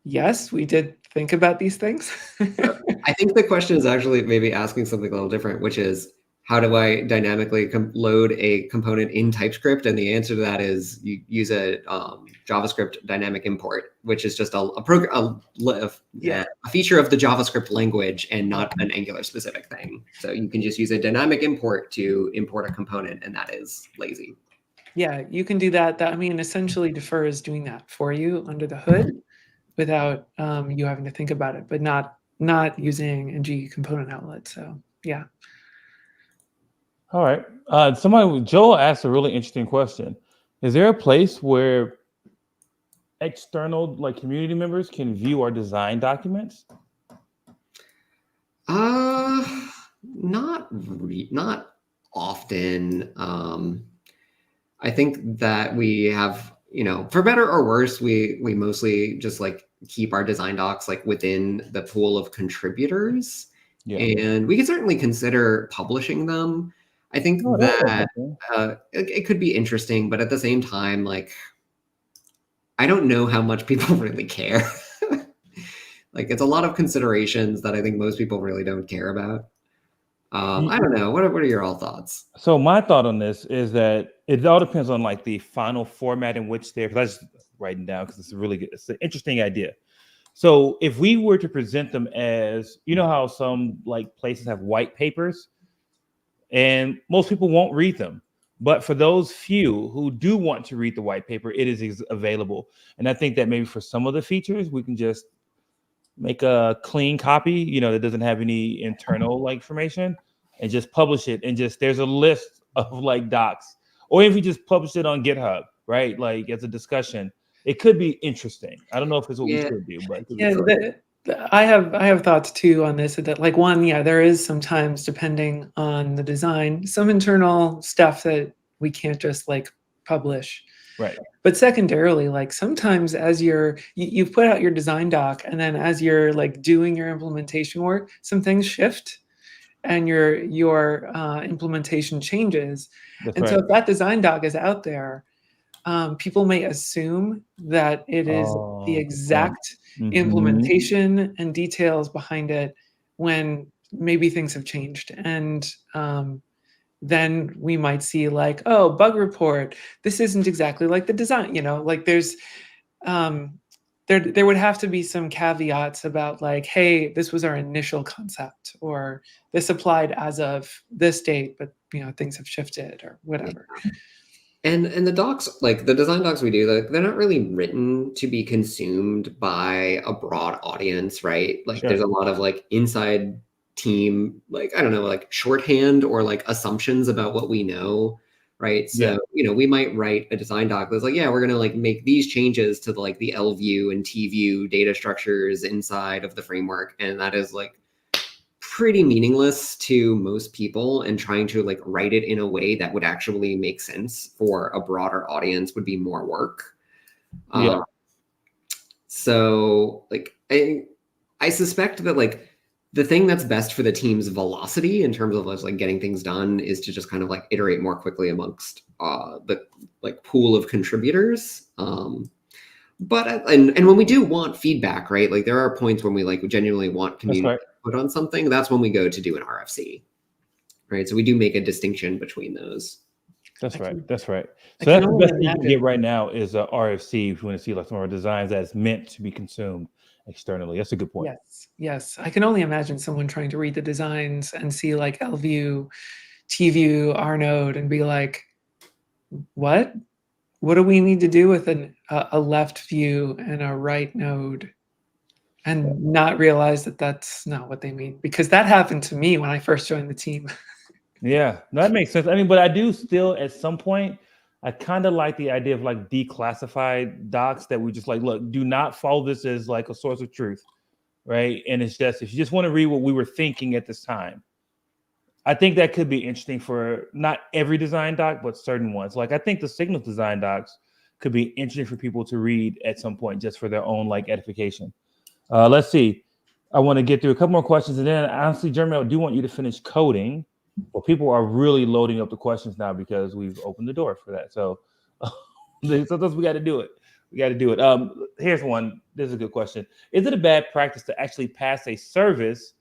yes, we did think about these things. I think the question is actually maybe asking something a little different, which is, how do I dynamically load a component in TypeScript? And the answer to that is you use a JavaScript dynamic import, which is just a feature of the JavaScript language and not an Angular specific thing. So you can just use a dynamic import to import a component, and that is lazy. Yeah, you can do that. I mean, essentially Defer is doing that for you under the hood without you having to think about it, but not using ng component outlet. So yeah. All right. Joel asked a really interesting question. Is there a place where external community members can view our design documents? Not often. I think that we have, for better or worse, we mostly just keep our design docs within the pool of contributors. Yeah. And we can certainly consider publishing them. I think that it could be interesting, but at the same time, I don't know how much people really care. It's a lot of considerations that I think most people really don't care about. I don't know. What are your all thoughts? So my thought on this is that it all depends on the final format in which they're, because I was just writing down because it's an interesting idea. So if we were to present them as, how some places have white papers, and most people won't read them. But for those few who do want to read the white paper, it is available. And I think that maybe for some of the features, we can just make a clean copy, that doesn't have any internal information, and just publish it. And there's a list of docs, or if you just publish it on GitHub, right? As a discussion, it could be interesting. I don't know if it's what we should do, but I have thoughts too on this. That there is sometimes, depending on the design, some internal stuff that we can't just publish. Right. But secondarily, sometimes as you've put out your design doc, and then as you're doing your implementation work, some things shift, and your implementation changes. That's right. So if that design doc is out there, people may assume that it is the exact implementation and details behind it, when maybe things have changed. And then we might see bug report, this isn't exactly like the design, there's there would have to be some caveats about hey, this was our initial concept, or this applied as of this date, but things have shifted or whatever. Yeah. And the docs, the design docs we do, they're not really written to be consumed by a broad audience, right? Sure. There's a lot of inside team, I don't know, shorthand or assumptions about what we know, right? So, we might write a design doc that's we're going to make these changes to the L view and T view data structures inside of the framework. And that is pretty meaningless to most people, and trying to write it in a way that would actually make sense for a broader audience would be more work. So I suspect that the thing that's best for the team's velocity in terms of getting things done is to just kind of iterate more quickly amongst the pool of contributors. But when we do want feedback, right? There are points when we genuinely want community input on something. That's when we go to do an RFC, right? So we do make a distinction between those. That's right. So that's the best thing you can get right now is a RFC if you want to see some of our designs that's meant to be consumed externally. That's a good point. Yes. I can only imagine someone trying to read the designs and see L view, T view, R node, and be what? What do we need to do with a left view and a right node? And not realize that that's not what they mean, because that happened to me when I first joined the team. Yeah, that makes sense. I mean, but I do still, at some point, I kind of like the idea of declassified docs that we just look, do not follow this as a source of truth, right? And it's just, if you just want to read what we were thinking at this time, I think that could be interesting for not every design doc, but certain ones. I think the Signals design docs could be interesting for people to read at some point, just for their own edification. Let's see. I want to get through a couple more questions, and then honestly, Jeremy, I do want you to finish coding. Well, people are really loading up the questions now because we've opened the door for that. So sometimes we got to do it. We got to do it. Here's one. This is a good question. Is it a bad practice to actually pass a service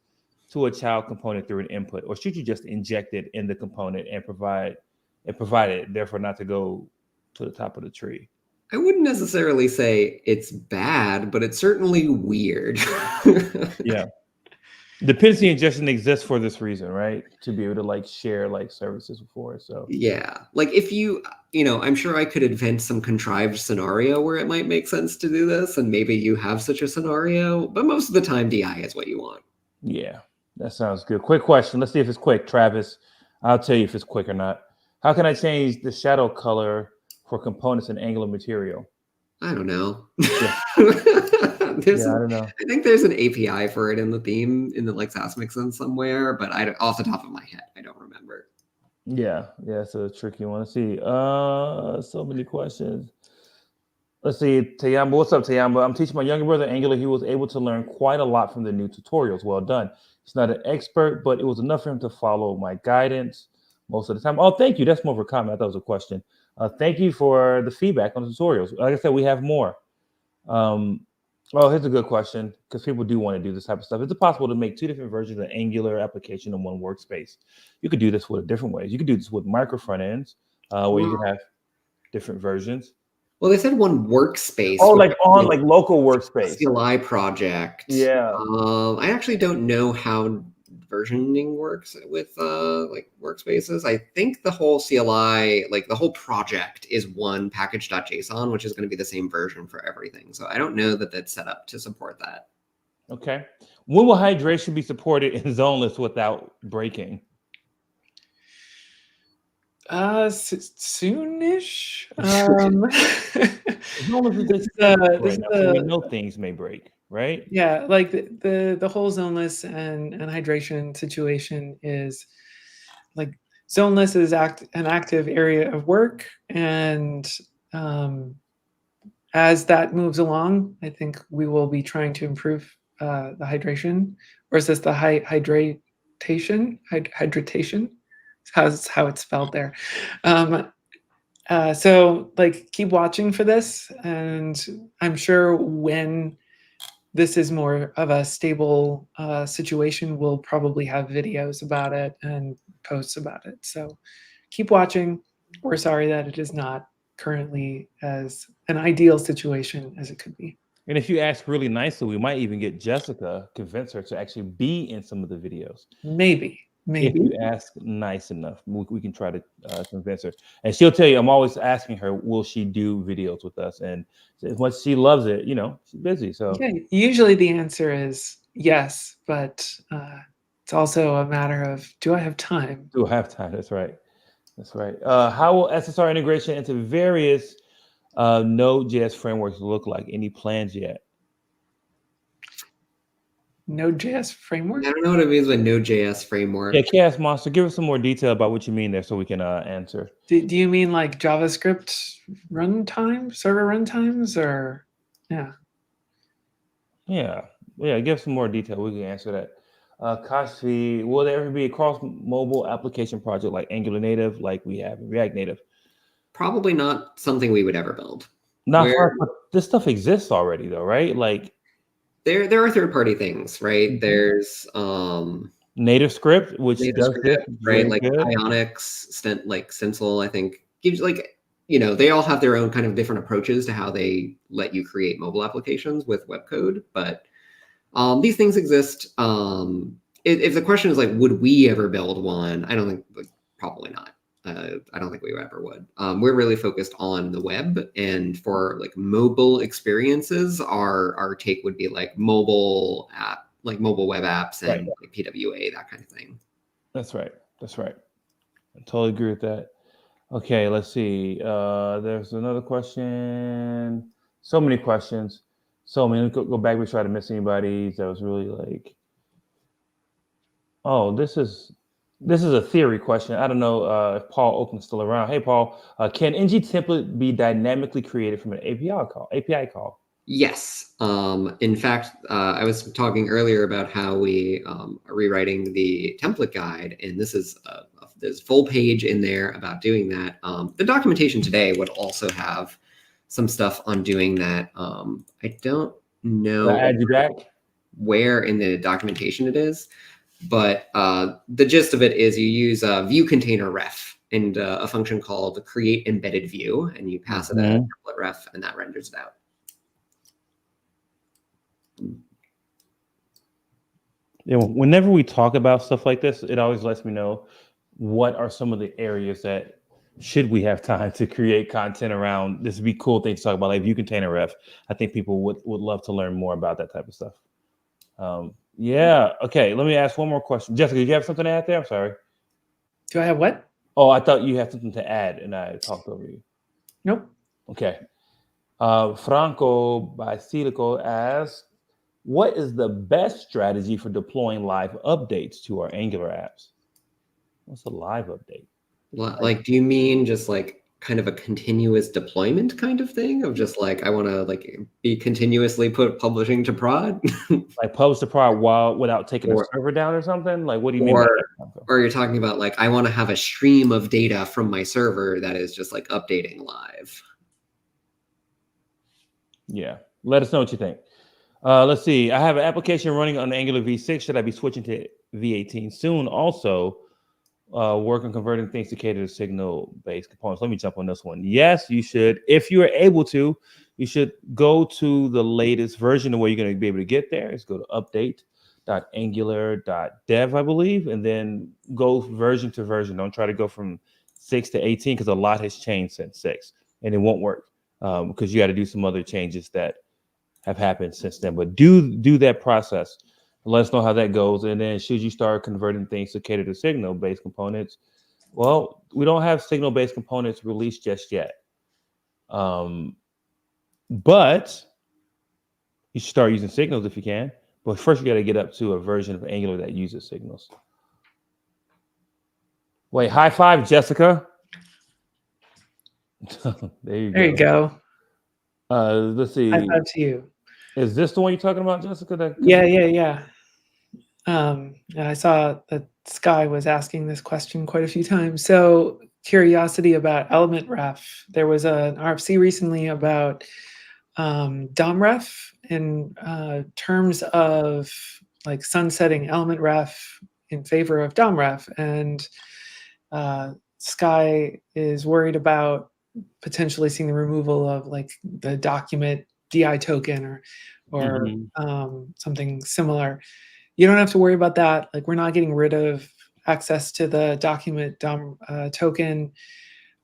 to a child component through an input, or should you just inject it in the component and provide it, therefore not to go to the top of the tree? I wouldn't necessarily say it's bad, but it's certainly weird. Yeah. Dependency ingestion exists for this reason, right? To be able to like share like services before. So yeah, like if I'm sure I could invent some contrived scenario where it might make sense to do this, and maybe you have such a scenario, but most of the time DI is what you want. Yeah, that sounds good. Quick question. Let's see if it's quick, Travis. I'll tell you if it's quick or not. How can I change the shadow color for components in Angular material? I don't know. Yeah. I don't know. I think there's an API for it in the theme in the like Sass Mixin somewhere, but off the top of my head, I don't remember. Yeah, it's a tricky one. Let's see. So many questions. Let's see, Tayamba. What's up, Tayamba? I'm teaching my younger brother Angular. He was able to learn quite a lot from the new tutorials. Well done. He's not an expert, but it was enough for him to follow my guidance most of the time. Oh, thank you. That's more of a comment. I thought it was a question. Thank you for the feedback on the tutorials. Like I said, we have more. Here's a good question, because people do want to do this type of stuff. Is it possible to make two different versions of Angular application in one workspace? You could do this with different ways. You could do this with micro front ends, where you can have different versions. Well, they said one workspace. Oh, like on like local workspace. CLI project. Yeah. I actually don't know how versioning works with like workspaces. I think the whole CLI, like the whole project, is one package.json, which is going to be the same version for everything. So I don't know that that's set up to support that. Okay. When will hydration be supported in zoneless without breaking? Soonish. We know things may break, right? Yeah, like the whole zoneless and hydration situation is like zoneless is an active area of work, and as that moves along, I think we will be trying to improve the hydration, or is this the hydratation? Hydratation. That's how it's spelled there. So like keep watching for this, and I'm sure when this is more of a stable situation, we'll probably have videos about it and posts about it. So keep watching. We're sorry that it is not currently as an ideal situation as it could be. And if you ask really nicely, we might even get Jessica, convince her to actually be in some of the videos. Maybe. If you ask nice enough, we can try to convince her. And she'll tell you, I'm always asking her, will she do videos with us? And once she loves it, she's busy. So yeah, usually the answer is yes, but it's also a matter of, do I have time? Do I have time? That's right. How will SSR integration into various Node.js frameworks look like? Any plans yet? Node.js framework? I don't know what it means by Node.js framework. Yeah, Chaos Monster, give us some more detail about what you mean there so we can answer. Do you mean like JavaScript runtime, server runtimes, or yeah? Yeah, give some more detail. We can answer that. Kashfi, will there ever be a cross-mobile application project like Angular Native, like we have in React Native? Probably not something we would ever build. Not for us, but this stuff exists already, though, right? Like there are third-party things, right? Mm-hmm. There's native script, which does script, right? Like Ionic, Stencil, I think gives they all have their own kind of different approaches to how they let you create mobile applications with web code, but these things exist. If the question is like, would we ever build one? I don't think, probably not. I don't think we ever would. We're really focused on the web, and for like mobile experiences, our take would be like mobile web apps and like PWA, that kind of thing. That's right. I totally agree with that. Okay, let's see. There's another question. So many questions. Let's go back. We try to miss anybody. That was really like, this is a theory question. I don't know if Paul Oakland's still around. Hey, Paul, can ng template be dynamically created from an API call? Yes. In fact, I was talking earlier about how we are rewriting the template guide, and this is there's full page in there about doing that. The documentation today would also have some stuff on doing that. I don't know Can I add you back? where in the documentation it is, but the gist of it is you use a view container ref and a function called create embedded view, and you pass it a template ref, and that renders it out. Yeah, whenever we talk about stuff like this, it always lets me know what are some of the areas that should we have time to create content around. This would be cool thing to talk about, like view container ref. I think people would love to learn more about that type of stuff. Yeah. Okay. Let me ask one more question. Jessica, did you have something to add there? I'm sorry. Do I have what? Oh, I thought you had something to add, and I talked over you. Nope. Okay. Franco Basilico asks, what is the best strategy for deploying live updates to our Angular apps? What's a live update? Like, do you mean just like kind of a continuous deployment kind of thing of just like, I want to like be continuously publishing to prod? Like publish to prod without taking the server down or something? Like, what do you mean by that? Or you're talking about like, I want to have a stream of data from my server that is just like updating live. Yeah. Let us know what you think. Let's see. I have an application running on Angular v6. Should I be switching to v18 soon? Also, work on converting things to cater to signal-based components. Let me jump on this one. Yes, you should. If you are able to, you should go to the latest version. The way you're going to be able to get there is go to update.angular.dev, I believe, and then go version to version. Don't try to go from 6 to 18 because a lot has changed since 6, and it won't work because you got to do some other changes that have happened since then. But do that process. Let us know how that goes. And then should you start converting things to cater to signal-based components? Well, we don't have signal-based components released just yet. But you should start using signals if you can. But first, you got to get up to a version of Angular that uses signals. Wait, high five, Jessica. There you go. Let's see. High five to you. Is this the one you're talking about, Jessica? Yeah. And I saw that Sky was asking this question quite a few times. So curiosity about element ref. There was an RFC recently about DOM ref in terms of like sunsetting element ref in favor of DOM ref. And Sky is worried about potentially seeing the removal of like the document DI token or something similar. You don't have to worry about that. Like, we're not getting rid of access to the document DOM token.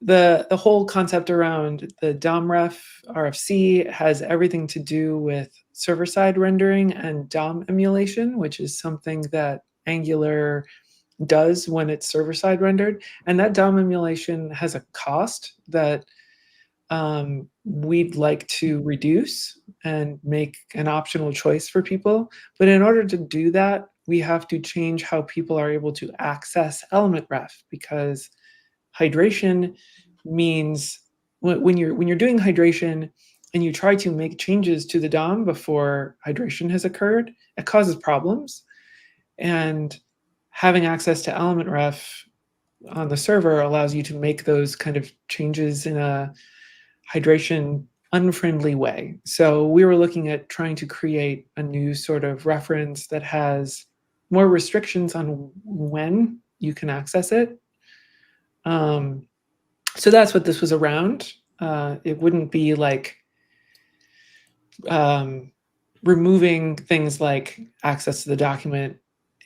The whole concept around the DOM ref RFC has everything to do with server-side rendering and DOM emulation, which is something that Angular does when it's server-side rendered. And that DOM emulation has a cost that we'd like to reduce and make an optional choice for people. But in order to do that, we have to change how people are able to access element ref, because hydration means when you're doing hydration and you try to make changes to the DOM before hydration has occurred, it causes problems. And having access to element ref on the server allows you to make those kind of changes in a hydration unfriendly way. So we were looking at trying to create a new sort of reference that has more restrictions on when you can access it. So that's what this was around. It wouldn't be like removing things like access to the document.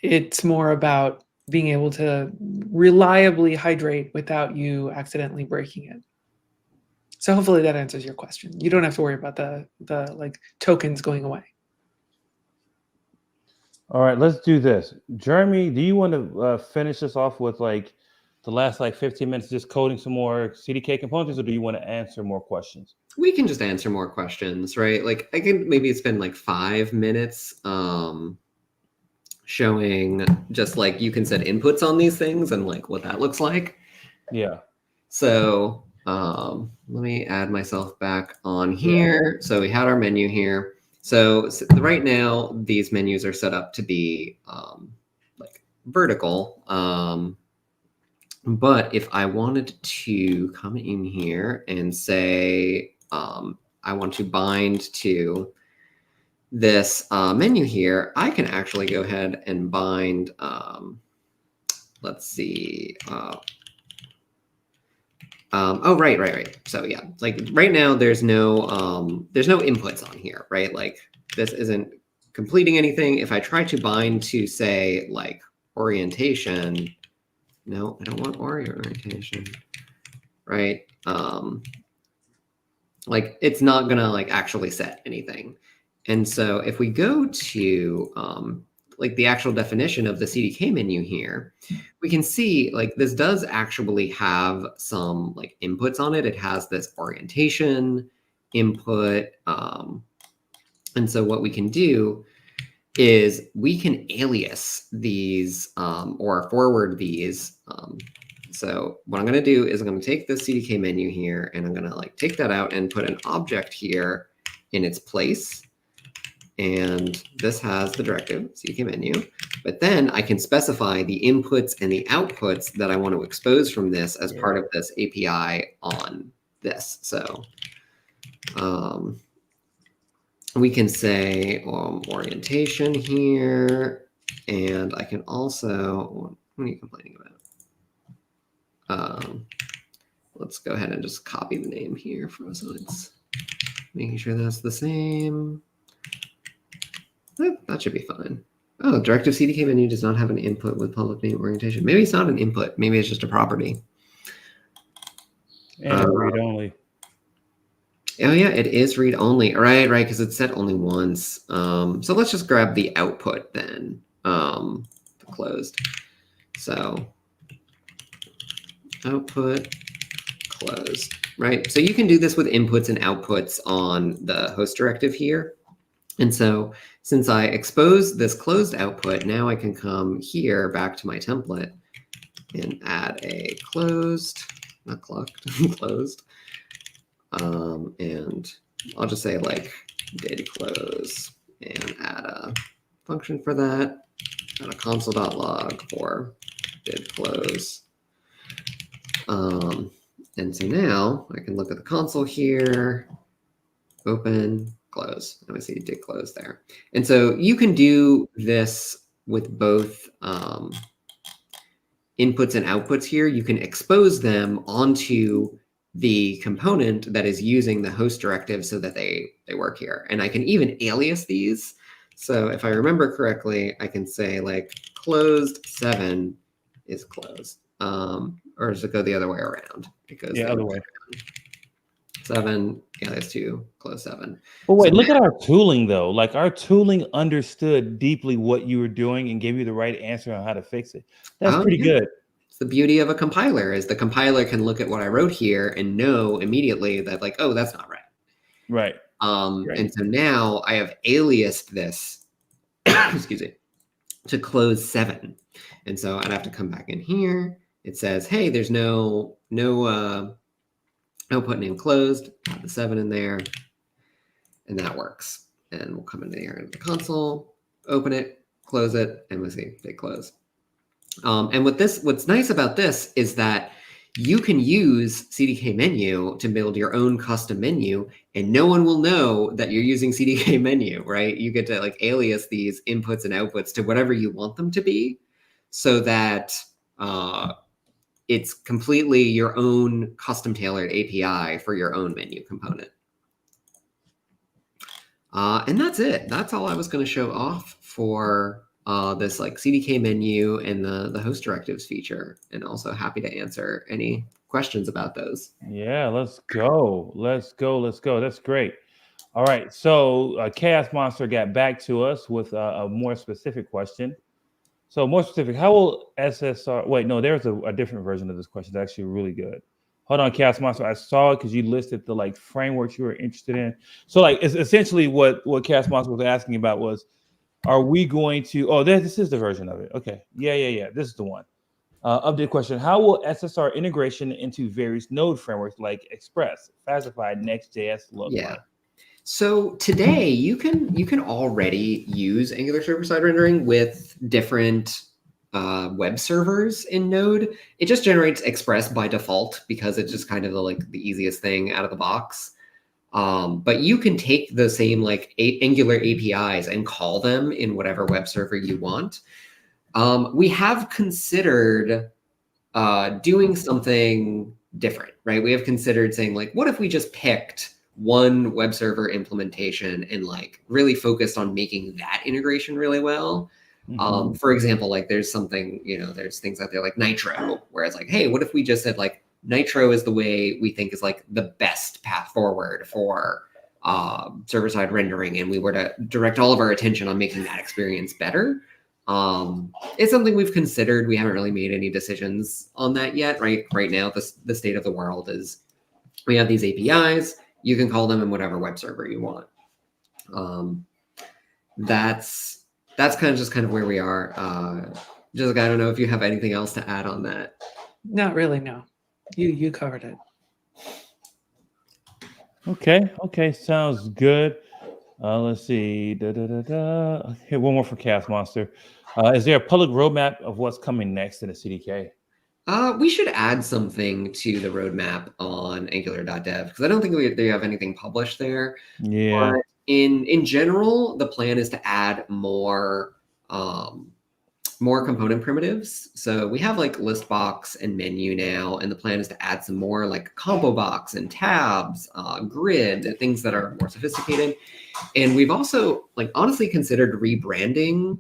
It's more about being able to reliably hydrate without you accidentally breaking it. So hopefully that answers your question. You don't have to worry about the like tokens going away. All right, let's do this. Jeremy, do you want to finish this off with like the last like 15 minutes just coding some more CDK components, or do you want to answer more questions? We can just answer more questions, right? Like I can maybe spend like 5 minutes showing just like you can set inputs on these things and like what that looks like. Yeah. So Let me add myself back on here. So we had our menu here. So right now, these menus are set up to be like vertical. But if I wanted to come in here and say, I want to bind to this menu here, I can actually go ahead and bind, let's see. Oh, right. So yeah, like right now there's no inputs on here, right? Like this isn't completing anything. If I try to bind to say like orientation, no, I don't want orientation, right? Like it's not gonna like actually set anything. And so if we go to like the actual definition of the CDK menu here, we can see like this does actually have some like inputs on it. It has this orientation input. And so what we can do is we can alias these or forward these. So what I'm going to do is I'm going to take this CDK menu here and I'm going to like take that out and put an object here in its place. And this has the directive CDK menu, but then I can specify the inputs and the outputs that I want to expose from this as part of this API on this. So we can say orientation here, and I can also, what are you complaining about? Let's go ahead and just copy the name here so it's making sure that's the same. That should be fine. Oh, directive CDK menu does not have an input with public name orientation. Maybe it's not an input. Maybe it's just a property. And read only. Oh yeah, it is read only. Right, because it's set only once. So let's just grab the output then. Closed. So output closed. Right. So you can do this with inputs and outputs on the host directive here. And so since I exposed this closed output, now I can come here back to my template and add a closed, not clucked, closed. And I'll just say like did close and add a function for that, and a console.log for did close. And so now I can look at the console here, open, close. And we see did close there. And so you can do this with both inputs and outputs here. You can expose them onto the component that is using the host directive so that they work here. And I can even alias these. So if I remember correctly, I can say like closed 7 is closed. Or does it go the other way around? It goes the other way. 7, alias 2, close 7. But wait, look at our tooling though. Like our tooling understood deeply what you were doing and gave you the right answer on how to fix it. That's pretty good. The beauty of a compiler is the compiler can look at what I wrote here and know immediately that like, oh, that's not right. Right. And so now I have aliased this, excuse me, to close 7. And so I'd have to come back in here. It says, hey, there's no output name closed. Add the 7 in there, and that works. And we'll come in here into the console, open it, close it, and we'll see they close. And what's nice about this is that you can use CDK menu to build your own custom menu, and no one will know that you're using CDK menu, right? You get to like alias these inputs and outputs to whatever you want them to be, so that it's completely your own custom tailored API for your own menu component. And that's it. That's all I was going to show off for this like CDK menu and the host directives feature, and also happy to answer any questions about those. Yeah, let's go. That's great. All right. So Chaos Monster got back to us with a more specific question. So more specific, how will SSR, wait, no, there's a different version of this question. It's actually really good. Hold on, Chaos Monster. I saw it because you listed the like frameworks you were interested in. So like it's essentially what Chaos Monster was asking about was, are we going to, this is the version of it. Okay. Yeah. This is the one. Update question: how will SSR integration into various Node frameworks like Express, Fastify, Next.js look like? So today you can already use Angular server-side rendering with different web servers in Node. It just generates Express by default because it's just kind of the easiest thing out of the box. But you can take the same Angular APIs and call them in whatever web server you want. We have considered doing something different, right? We have considered saying what if we just picked one web server implementation and really focused on making that integration really well. For example, there's something, there's things out there like Nitro, where it's hey, what if we just said Nitro is the way we think is the best path forward for server-side rendering, and we were to direct all of our attention on making that experience better. It's something we've considered. We haven't really made any decisions on that yet. Right now, the state of the world is we have these APIs. You can call them in whatever web server you want. That's kind of where we are. Jessica, I don't know if you have anything else to add on that. Not really, no. You covered it. Okay, sounds good. Let's see. Here, one more for Chaos Monster. Is there a public roadmap of what's coming next in the CDK? We should add something to the roadmap on Angular.dev because I don't think they have anything published there. Yeah. But in general, the plan is to add more component primitives. So we have list box and menu now, and the plan is to add some more combo box and tabs, grid, things that are more sophisticated. And we've also honestly considered rebranding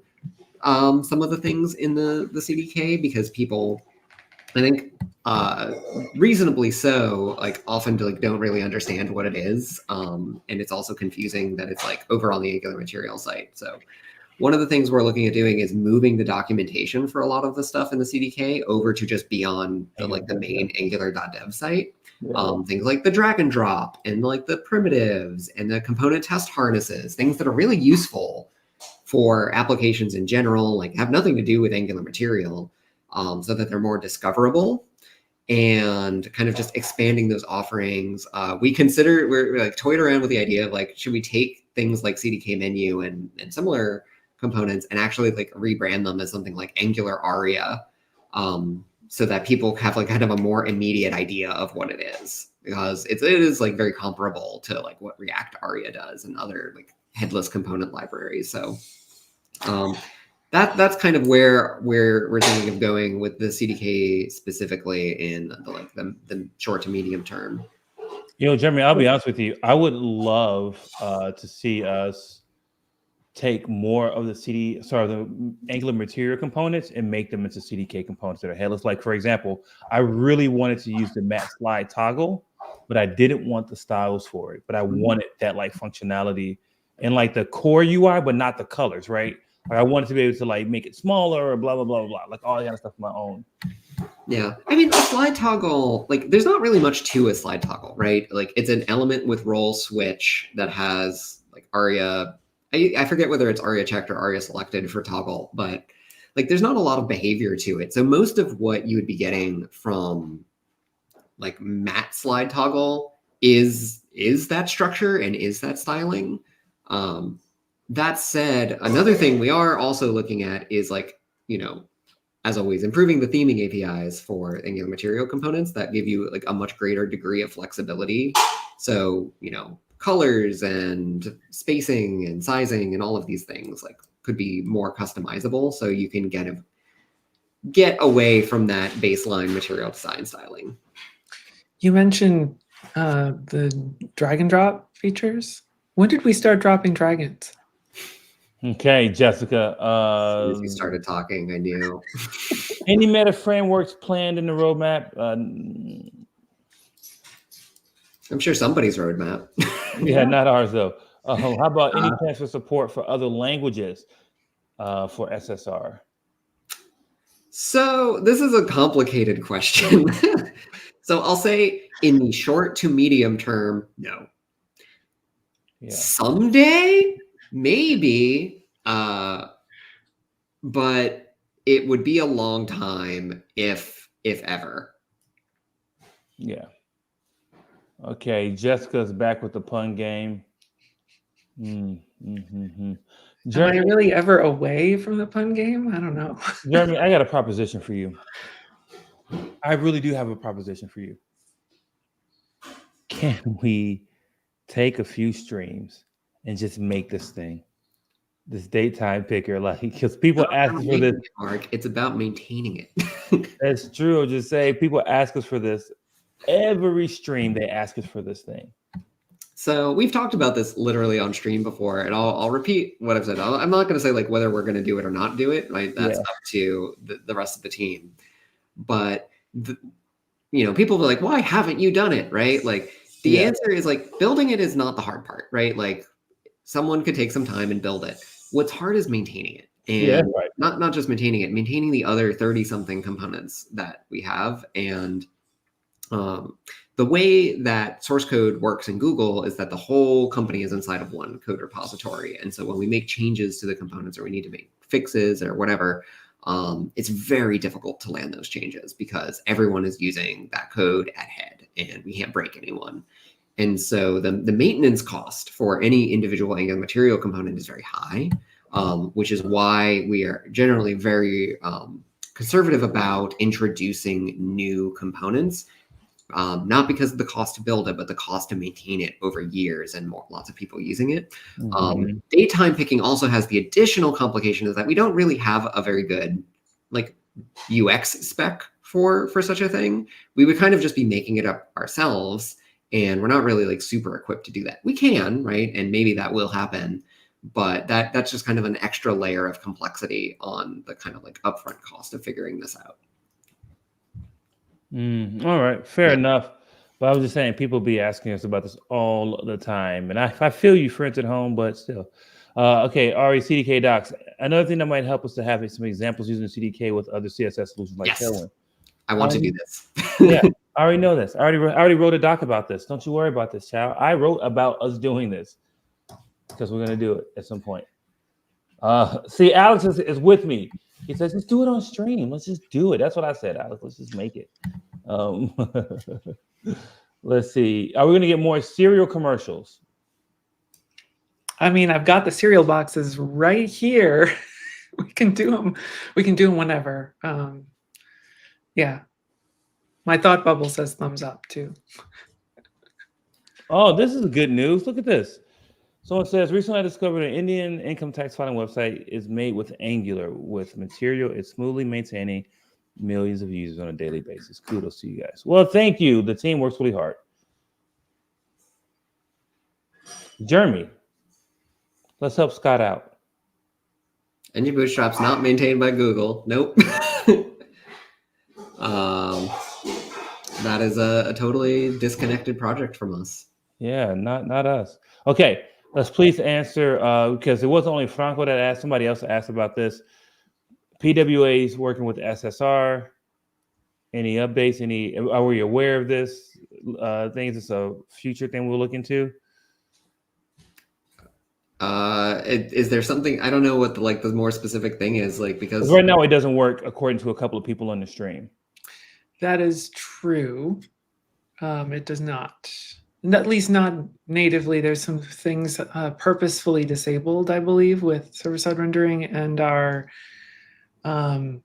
some of the things in the CDK because people, I think, reasonably so, often don't really understand what it is. And it's also confusing that it's over on the Angular material site. So one of the things we're looking at doing is moving the documentation for a lot of the stuff in the CDK over to just beyond the main Angular.dev site. Yeah. Things like the drag and drop and the primitives and the component test harnesses, things that are really useful for applications in general, have nothing to do with Angular material. So that they're more discoverable and kind of just expanding those offerings. We're toyed around with the idea of should we take things like CDK menu and similar components and actually rebrand them as something like Angular Aria, so that people have kind of a more immediate idea of what it is, because it is very comparable to what React Aria does and other headless component libraries. So that's kind of where we're thinking of going with the CDK specifically in the short to medium term. Jeremy, I'll be honest with you. I would love to see us take more of the Angular material components and make them into CDK components that are headless. For example, I really wanted to use the matte slide toggle, but I didn't want the styles for it. But I wanted that functionality in the core UI, but not the colors, right? I wanted to be able to make it smaller or blah, blah, blah, blah, all that kind of stuff on my own. Yeah. I mean, a slide toggle, there's not really much to a slide toggle, right? It's an element with role switch that has Aria. I forget whether it's Aria checked or Aria selected for toggle, but there's not a lot of behavior to it. So most of what you would be getting from matte slide toggle is that structure and is that styling. That said, another thing we are also looking at is as always, improving the theming APIs for Angular material components that give you a much greater degree of flexibility. So, colors and spacing and sizing and all of these things could be more customizable. So you can get away from that baseline material design styling. You mentioned the drag and drop features. When did we start dropping dragons? Okay, Jessica. As soon as you started talking, I knew. Any meta frameworks planned in the roadmap? I'm sure somebody's roadmap. Yeah, not ours though. How about any plans for support for other languages for SSR? So this is a complicated question. So I'll say in the short to medium term, no. Yeah. Someday, maybe, but it would be a long time if ever. Yeah. Okay, Jessica's back with the pun game. Am I really ever away from the pun game? I don't know. Jeremy, I got a proposition for you. I really do have a proposition for you. Can we take a few streams and just make this thing, this daytime picker, like, because people ask us for this. Mark, it's about maintaining it. That's true. I'll just say people ask us for this every stream. They ask us for this thing. So we've talked about this literally on stream before, and I'll repeat what I've said. I'm not going to say like whether we're going to do it or not do it. Right? That's up to the rest of the team. But people are like, why haven't you done it? Right? Like the answer is like building it is not the hard part, right? Like someone could take some time and build it. What's hard is maintaining it, and not just maintaining it, maintaining the other 30-something components that we have. And the way that source code works in Google is that the whole company is inside of one code repository. And so when we make changes to the components or we need to make fixes or whatever, it's very difficult to land those changes because everyone is using that code at head and we can't break anyone. And so the maintenance cost for any individual Angular material component is very high, which is why we are generally very conservative about introducing new components. Not because of the cost to build it, but the cost to maintain it over years and lots of people using it. Daytime picking also has the additional complication is that we don't really have a very good like UX spec for such a thing. We would kind of just be making it up ourselves, and we're not really like super equipped to do that. We can, right? And maybe that will happen, but that's just kind of an extra layer of complexity on the kind of like upfront cost of figuring this out. All right, fair enough. But I was just saying, people be asking us about this all the time, and I feel you, friends at home, but still. Okay, Ari, CDK docs. Another thing that might help us to have some examples using CDK with other CSS solutions like Tailwind. I want to do this. Yeah, I already know this. I already wrote a doc about this. Don't you worry about this, child. I wrote about us doing this because we're going to do it at some point. See, Alex is with me. He says, let's do it on stream. Let's just do it. That's what I said, Alex. Let's just make it. Let's see. Are we going to get more cereal commercials? I mean, I've got the cereal boxes right here. We can do them. We can do them whenever. Yeah. My thought bubble says thumbs up too. Oh, this is good news. Look at this. Someone says, recently I discovered an Indian income tax filing website is made with Angular with material. It's smoothly maintaining millions of users on a daily basis. Kudos to you guys. Well, thank you. The team works really hard. Jeremy, let's help Scott out. Engine Bootstrap's not maintained by Google. Nope. That is a totally disconnected project from us. Yeah, not us. Okay. Let's please answer, because it wasn't only Franco that asked, somebody else asked about this. PWA is working with SSR. Any updates? Are we aware of this thing? Is this a future thing we'll look into? Is there something, I don't know what the more specific thing is, like, because right now it doesn't work according to a couple of people on the stream. That is true. It does not. At least not natively. There's some things purposefully disabled, I believe, with server-side rendering and our,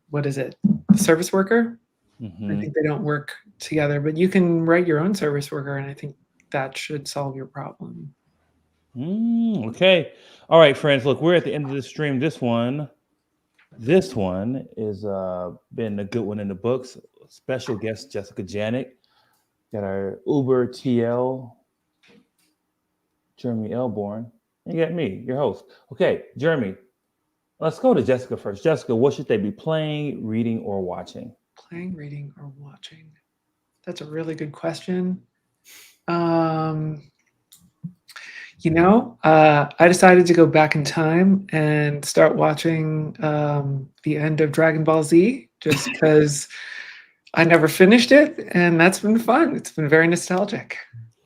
what is it, service worker? I think they don't work together, but you can write your own service worker, and I think that should solve your problem. Okay. All right, friends. Look, we're at the end of the stream. This one is been a good one in the books. Special guest Jessica Janik. Got our Uber TL, Jeremy Elbourn. And you got me, your host. Okay, Jeremy, let's go to Jessica first. Jessica, what should they be playing, reading, or watching? Playing, reading, or watching? That's a really good question. I decided to go back in time and start watching the end of Dragon Ball Z just because I never finished it, and that's been fun. It's been very nostalgic.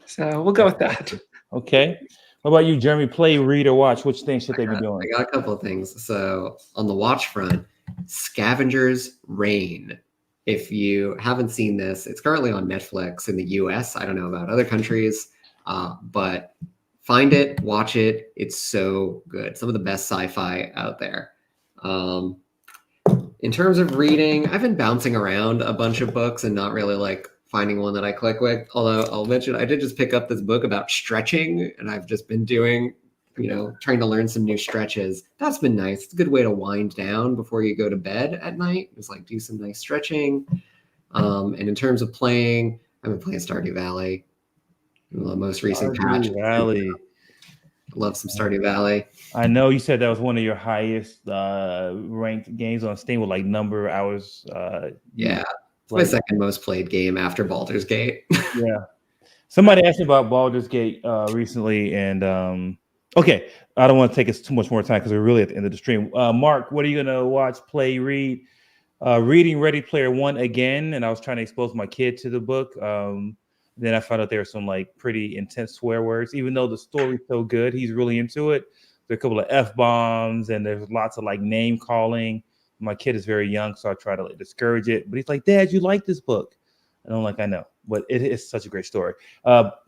So we'll go with that. Okay. What about you, Jeremy? Play, read, or watch? Which things should they be doing? I got a couple of things. So on the watch front, Scavenger's Reign. If you haven't seen this, it's currently on Netflix in the US. I don't know about other countries, but find it, watch it. It's so good. Some of the best sci-fi out there. In terms of reading, I've been bouncing around a bunch of books and not really like finding one that I click with. Although I'll mention, I did just pick up this book about stretching, and I've just been doing, trying to learn some new stretches. That's been nice. It's a good way to wind down before you go to bed at night. Just like do some nice stretching. And in terms of playing, I've been playing Stardew Valley. The most recent patch. Valley. Love some Stardew Valley. I know you said that was one of your highest ranked games on Steam with like number of hours. Yeah, it's my second most played game after Baldur's Gate. Yeah. Somebody asked me about Baldur's Gate recently, and okay, I don't want to take us too much more time because we're really at the end of the stream. Mark, what are you gonna watch, play, read? Reading Ready Player One again, and I was trying to expose my kid to the book. Then I found out there were some like pretty intense swear words, even though the story's so good, he's really into it. There are a couple of F-bombs and there's lots of like name calling. My kid is very young, so I try to like discourage it. But he's like, Dad, you like this book? And I'm like, I know, but it is such a great story.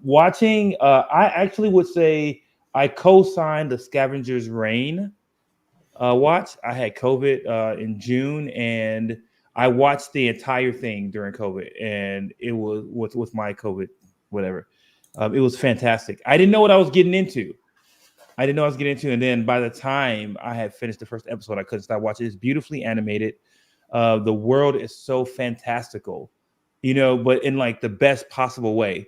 Watching, I actually would say I co-signed the Scavenger's Reign watch. I had COVID in June, and I watched the entire thing during COVID, and it was with my COVID, whatever. It was fantastic. I didn't know what I was getting into. And then by the time I had finished the first episode, I couldn't stop watching. It's beautifully animated. The world is so fantastical, but in like the best possible way.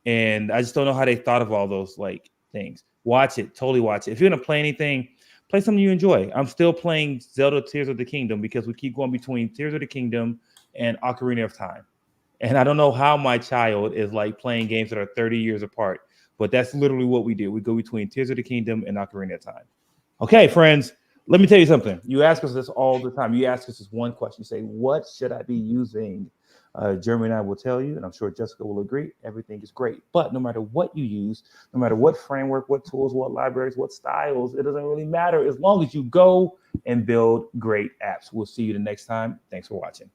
And I just don't know how they thought of all those like things. Watch it, totally watch it. If you're gonna play anything, play something you enjoy. I'm still playing Zelda Tears of the Kingdom because we keep going between Tears of the Kingdom and Ocarina of Time. And I don't know how my child is like playing games that are 30 years apart, but that's literally what we do. We go between Tears of the Kingdom and Ocarina of Time. Okay, friends, let me tell you something. You ask us this all the time. You ask us this one question. You say, what should I be using? Jeremy and I will tell you, and I'm sure Jessica will agree, everything is great. But no matter what you use, no matter what framework, what tools, what libraries, what styles, it doesn't really matter as long as you go and build great apps. We'll see you the next time. Thanks for watching.